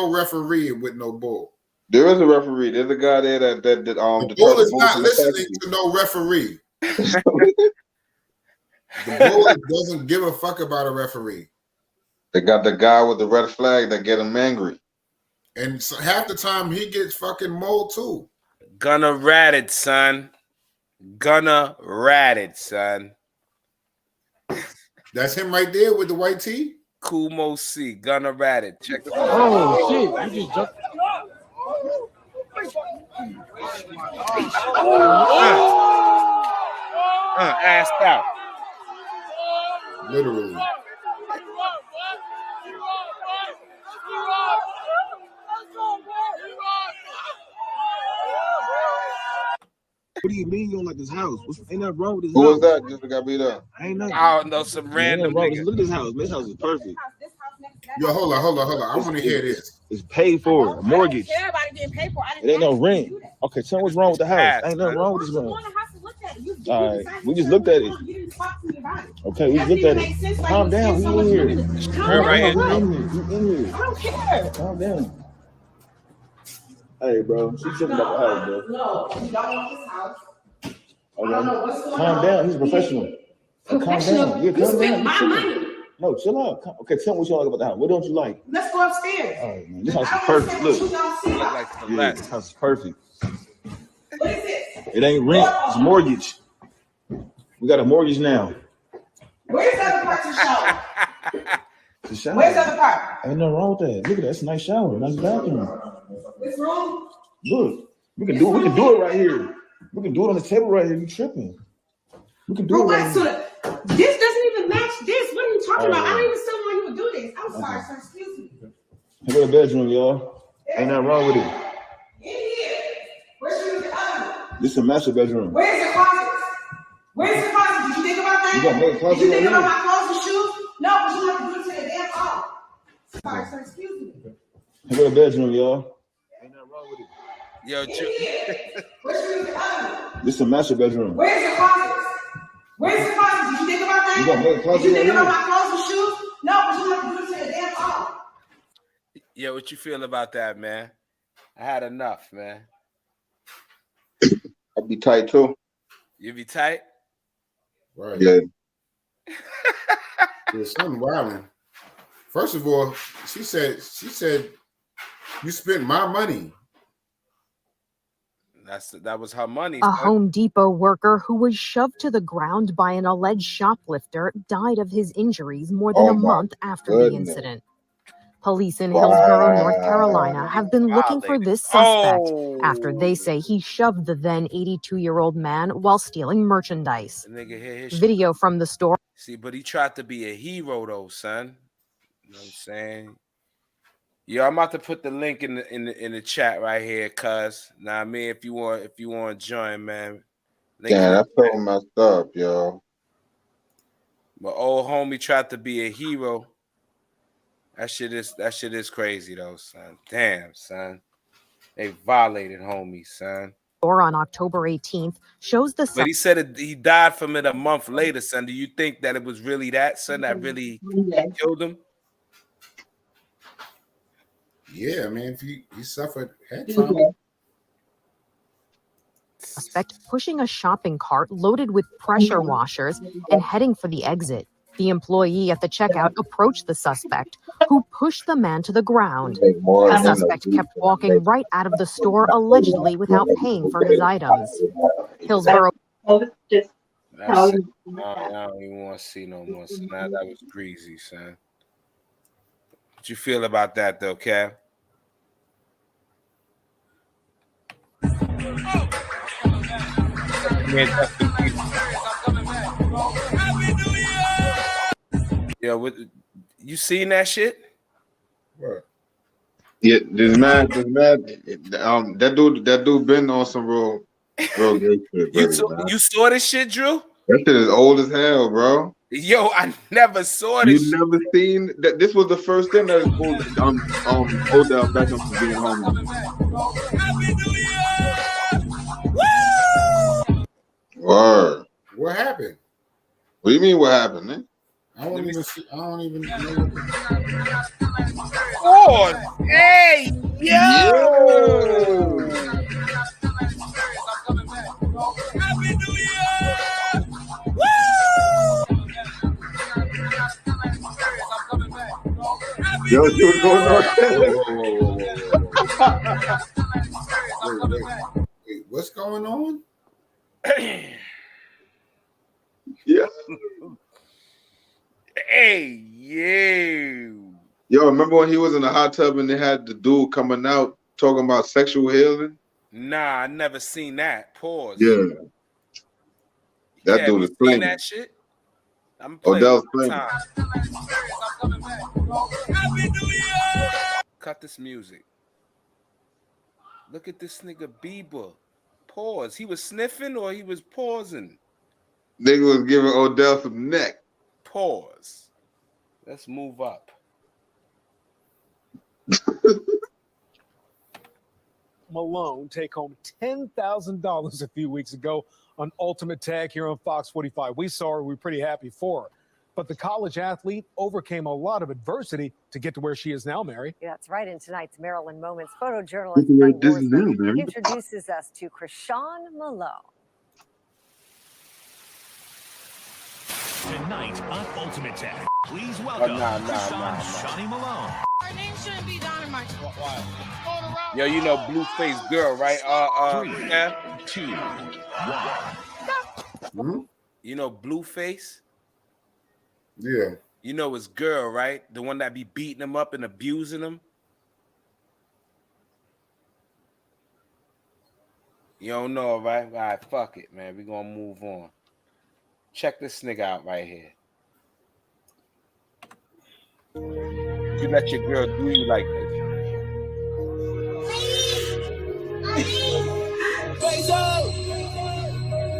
referee with no bull. There is a referee. There's a guy there that the bull is not listening to no referee. The bull doesn't give a fuck about a referee. They got the guy with the red flag that get him angry. And so half the time he gets fucking mauled too. Gunna ratted, son. Gunna ratted, son. That's him right there with the white tee. Kumo C. Gunna ratted. Check the Oh shit! You just jumped. Assed out. Literally. What do you mean you don't like this house? Ain't nothing wrong with this Who house. was that? Just got beat up. Ain't nothing. I don't know, some random nigga. Look at this house. This house is perfect. Yo, hold on. I want to hear this. It's paid for, a mortgage. It ain't no rent. Okay, tell me what's wrong with the house. Ain't nothing wrong with this house. All right, we just looked at it. Okay, we just looked at it. Calm down. We in here. We in here. I don't care. Calm down. Hey, bro, she's talking about the house, bro. No, you don't want this house. Okay. Calm down. He's a professional. Calm down. Yeah, calm down. My money. No, chill out. Okay, tell me what you like about the house. What don't you like? Let's go upstairs. All right, man. This house is perfect. Look. Yeah, this house is perfect. What is this? It ain't rent. It's mortgage. We got a mortgage now. Where's the other part to the shower? The shower. Where's the other part? Ain't nothing wrong with that. Look at that. That's a nice shower. Nice bathroom. This room? Look. We can do it right here. We can do it on the table right here. You tripping. We can do it right here. This doesn't even match this. What are you talking about? I don't even still want you to do this. I'm sorry, sir. Excuse me. Here go the bedroom, y'all. Ain't nothing wrong with it. In here. Where's the other one? This is a master bedroom. Where's the closet? Where's the closet? Did you think about that? You got another closet Did you think right about here? my clothes and shoes? No, but you have to do it to the damn hall. Sorry, sir. Excuse me. Here go the bedroom, y'all. Ain't nothing wrong with it. Yo, Where's the other one? This is a master bedroom. Where's the closet? Where's the closet? Did you think about that? You got another closet Did you right think about here? my clothes and shoes? No, but you have to do it to the damn hall. Yo, what you feel about that, man? I had enough, man. I'd be tight too. You be tight? Right. Yeah. There's something wilding. First of all, she said, you spent my money. That was her money. A Home Depot worker who was shoved to the ground by an alleged shoplifter died of his injuries more than a month after the incident. Police in Hillsborough, North Carolina have been looking for this suspect after they say he shoved the then 82-year-old man while stealing merchandise. Video from the store. See, but he tried to be a hero though, son. You know what I'm saying? Yo, I'm about to put the link in the chat right here, cuz. Now, I mean, if you want to join, man. Yeah, that's so messed up, yo. But old homie tried to be a hero. That shit is crazy though, son. Damn, son. They violated homies, son. Or on October 18th shows the. But he said he died from it a month later, son. Do you think that it was really that, son, that really killed him? Yeah, man. If he suffered head trauma. Suspect pushing a shopping cart loaded with pressure washers and heading for the exit. The employee at the checkout approached the suspect, who pushed the man to the ground. The suspect kept walking right out of the store, allegedly without paying for his items. Hillsborough. That's it. I don't even want to see no more, son. That was greasy, son. What you feel about that, though, Kev? Yo, you seen that shit? What? Yeah, this man, that dude been on some real good shit. You saw this shit, Drew? That shit is old as hell, bro. Yo, I never saw this. You never seen that? This was the first thing that Odell Beckham from being home. Word. What happened? What do you mean? What happened, man? I don't even know. Oh, hey, yo! Yo, what's going on? Wait, what's going on? Yeah. Hey, you. Yo, remember when he was in the hot tub and they had the dude coming out talking about sexual healing? Nah, I never seen that. Pause. Yeah. That dude is playing that shit. I'm Odell's playing. Cut this music. Look at this nigga Bieber. Pause. He was sniffing or he was pausing? Nigga was giving Odell some neck. Pause. Let's move up. Malone take home $10,000 a few weeks ago on Ultimate Tag here on Fox 45. We saw her. We were pretty happy for her. But the college athlete overcame a lot of adversity to get to where she is now, Mary. Yeah, that's right. In tonight's Maryland Moments, photojournalist introduces us to Krishan Malone. Tonight on Ultimate Tag, please welcome Krishan Malone. Her name shouldn't be Dynamite. Why? Yo, you know Blueface girl, right? 3, 2, 1. Mm-hmm. You know Blueface? Yeah. You know his girl, right? The one that be beating him up and abusing him. You don't know, right? All right, fuck it, man. We're gonna move on. Check this nigga out right here. You let your girl do you like this.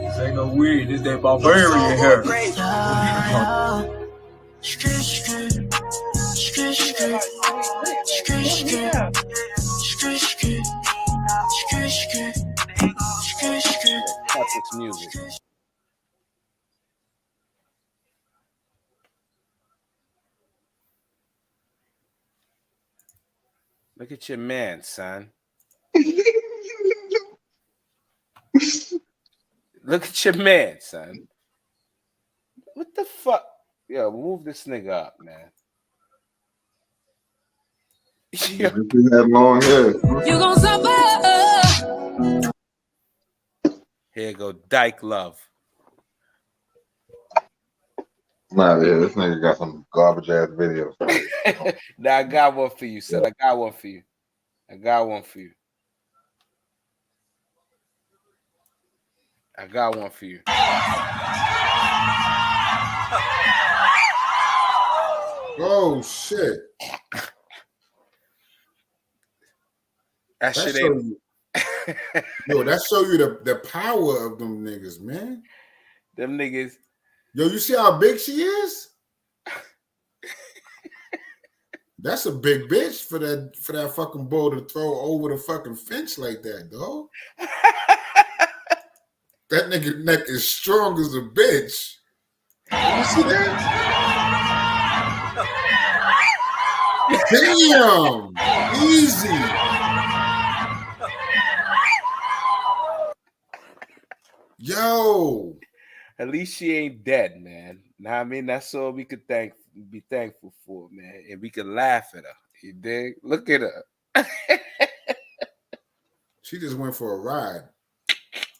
This ain't no weed, this that barbarian here. Cut this music. Look at your man, son. Look at your man, son. What the fuck? Yo, move this nigga up, man. He had long hair. You gon' suffer. Here go Dyke Love. Nah, yeah, this nigga got some garbage ass videos. Now I got one for you, son. Yeah. I got one for you. I got one for you. I got one for you. Oh shit! That shit show ain't. You, yo, that show you the power of them niggas, man. Them niggas. Yo, you see how big she is? That's a big bitch for that fucking bull to throw over the fucking fence like that, dog. That nigga neck is strong as a bitch. You see that? Damn! Easy. Yo. At least she ain't dead, man. Know what I mean? That's all we could be thankful for, man. And we could laugh at her. You dig? Look at her. She just went for a ride.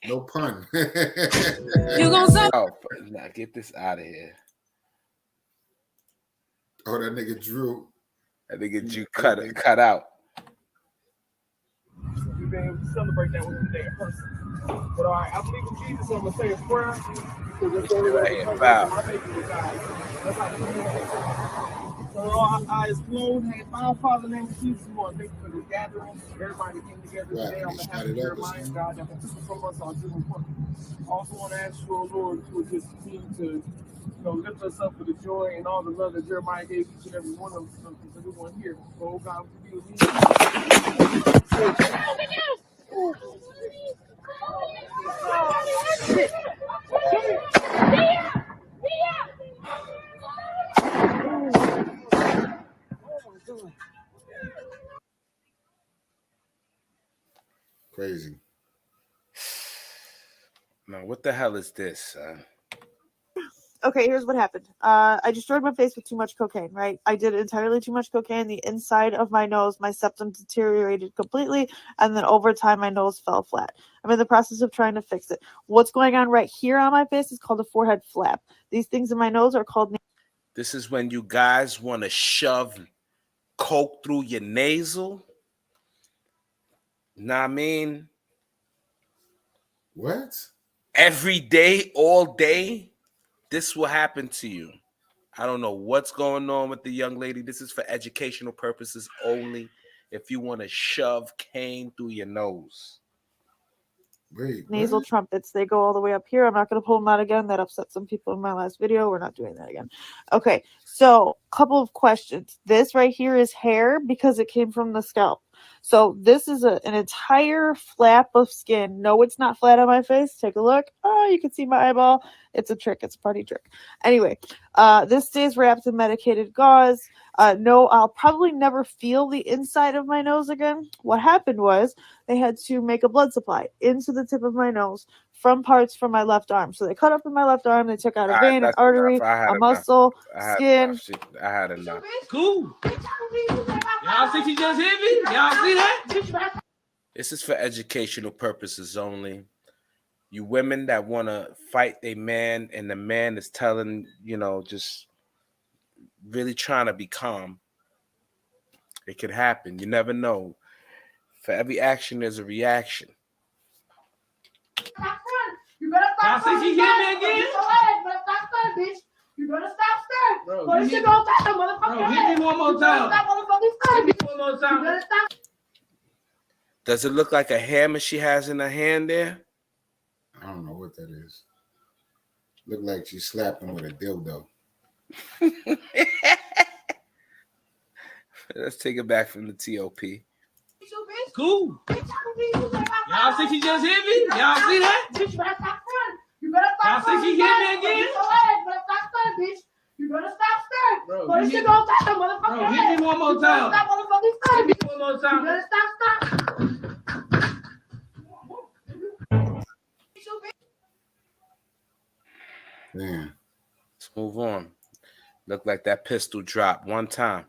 No pun. You gonna say? Oh, nah, get this out of here. Oh, that nigga Drew. That nigga Drew cut out. We've been able to celebrate that with today in person. But all right, I believe in Jesus, so I'm gonna say a prayer. So our eyes closed, had our Father name of Jesus, Lord, thank you for this gathering. Everybody came together today on behalf of Jeremiah, God, that took from us our doing work. Also want to ask you, oh Lord, to just continue to lift us up with the joy and all the love that Jeremiah gave each and every one of us, everyone here. So, oh God, we be with me. Crazy. Man, what the hell is this, son? Okay, here's what happened. I destroyed my face with too much cocaine, right? I did entirely too much cocaine. The inside of my nose, my septum deteriorated completely. And then over time, my nose fell flat. I'm in the process of trying to fix it. What's going on right here on my face is called a forehead flap. These things in my nose are called... This is when you guys want to shove coke through your nasal. Know what I mean? What? Every day, all day, this will happen to you. I don't know what's going on with the young lady. This is for educational purposes only. If you want to shove cane through your nose. Wait, nasal what? trumpets, they go all the way up here. I'm not going to pull them out again. That upset some people in my last video. We're not doing that again. Okay, so couple of questions. This right here is hair because it came from the scalp. So this is an entire flap of skin. No, it's not flat on my face. Take a look. Oh, you can see my eyeball. It's a trick. It's a party trick. Anyway, this stays wrapped in medicated gauze. No, I'll probably never feel the inside of my nose again. What happened was they had to make a blood supply into the tip of my nose from parts from my left arm. So they cut up in my left arm. They took out a vein, an artery, a muscle, skin. I had enough. Cool. Y'all see she just hit me? Y'all see that? This is for educational purposes only. You women that want to fight a man and the man is telling, just really trying to be calm. It could happen. You never know. For every action, there's a reaction. You better stop stirring. Y'all see she hit me again? You better stop stirring, bitch. You better stop stirring. Bro, hit me one more time. Hit me one more time. You better stop. Does it look like a hammer she has in her hand there? I don't know what that is. Look like she slapped him with a dildo. Let's take it back from the TOP. Cool. Y'all see she just hit me? Y'all see that? You better stop stirring. You better stop stirring. Y'all see she hit me again? You better stop stirring, bitch. You better stop stirring. Bro, hit me one more time. Hit me one more time. You better stop. Man. Let's move on. Look like that pistol dropped one time.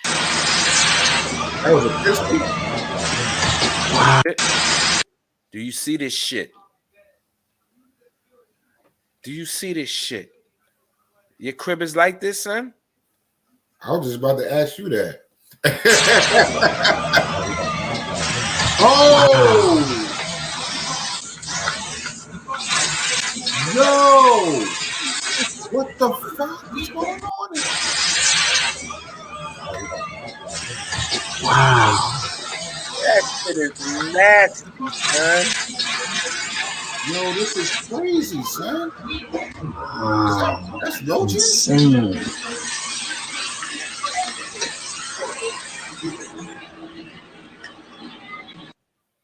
That was a pistol. Do you see this shit? Do you see this shit? Your crib is like this, son? I was just about to ask you that. Oh! Yo! What the fuck is going on? Wow. That shit is nasty, son. Yo, this is crazy, son. Wow. That's roaches? Insane.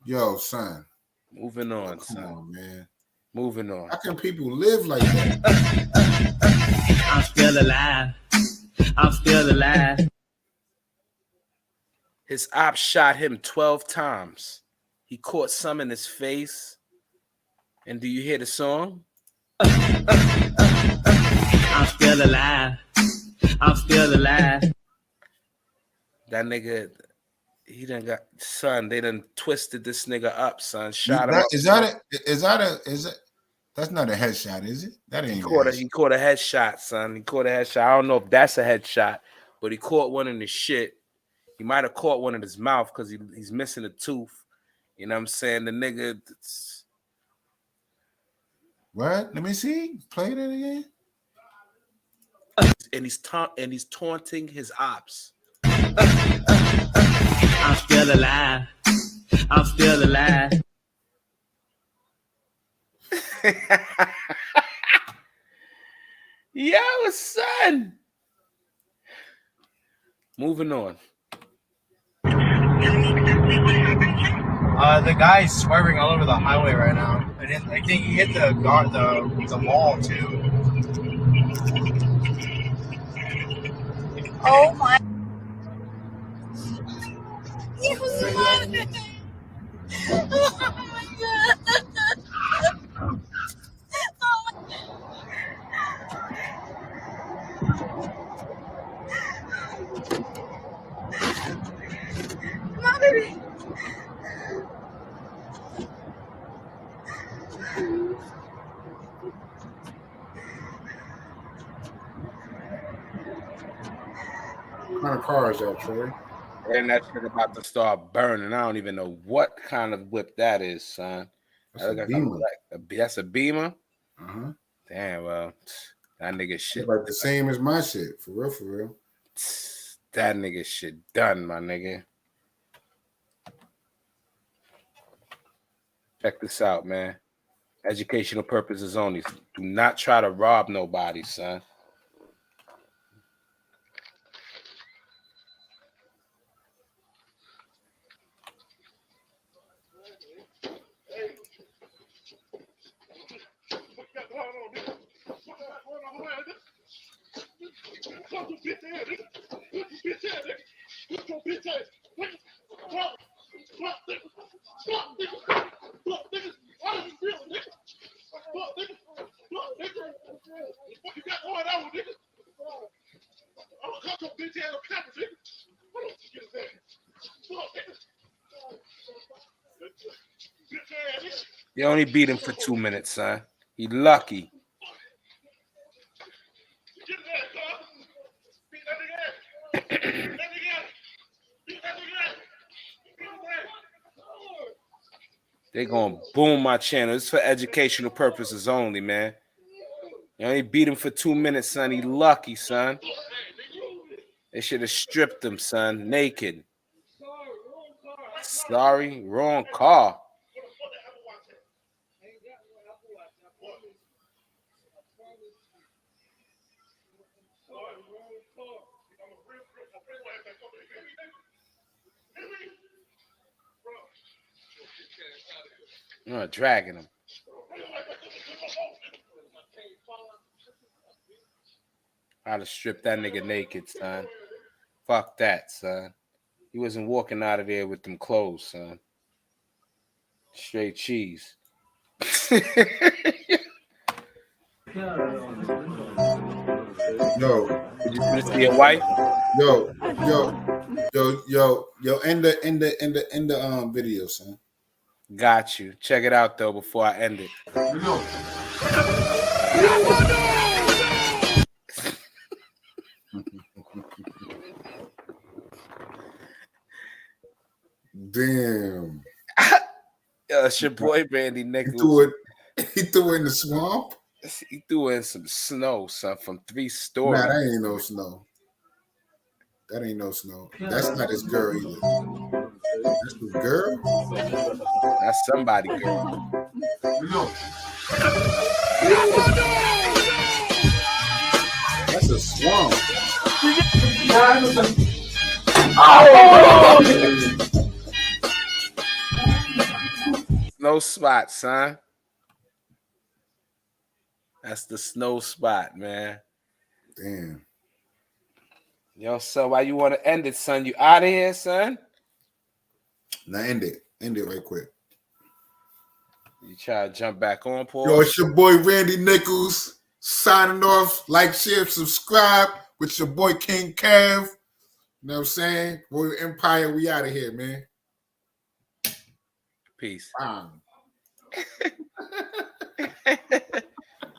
Yo, son. Moving on, Come son. on, man. Moving on. How can people live like that? I'm still alive. I'm still alive. His op shot him 12 times. He caught some in his face. And do you hear the song? I'm still alive. I'm still alive. That nigga, he done got, son, they done twisted this nigga up, son. Shot him up. Is that that's not a headshot, is it? That ain't he caught a headshot, son. He caught a headshot. I don't know if that's a headshot, but he caught one in his shit. He might have caught one in his mouth because he's missing a tooth. You know what I'm saying? The nigga. What? Let me see. Play that again. And he's taunting his ops. I'm still alive. I'm still alive. Yo, son. Moving on. The guy's swerving all over the highway right now. And I think he hit the wall too. Oh my. He was smiling. Oh my god. Come on, baby. What kind of car is that, Troy? And that shit about to start burning. I don't even know what kind of whip that is, son. That's a Beamer. That's a Beamer? Uh-huh. Damn, well, that nigga shit. Like the same as my shit. For real, for real. That nigga shit done, my nigga. Check this out, man. Educational purposes only. Do not try to rob nobody, son. You only beat him for 2 minutes, son. He lucky. They're gonna boom my channel. It's for educational purposes only, man. You only beat him for 2 minutes, son. He lucky, son. They should have stripped him, son, naked. Sorry, wrong car. You're not dragging him. I'd have stripped that nigga naked, son. Fuck that, son. He wasn't walking out of there with them clothes, son. Straight cheese. Yo, did you see your wife? Yo, end the video, son. Got you. Check it out though before I end it. Damn. It's your boy Randy Nichols. He threw it in the swamp. He threw in some snow, son, from 3 stories. Nah, that ain't no snow. That ain't no snow. That's not his girl either. That's his girl? That's somebody girl. That's a swamp. Snow spot, son. That's the snow spot, man. Damn. Yo, son, why you want to end it, son? You out of here, son? Now end it. End it right quick. You try to jump back on, Paul? Yo, it's your boy Randy Nichols signing off. Like, share, subscribe with your boy King Kev. You know what I'm saying? Royal Empire, we out of here, man. Peace.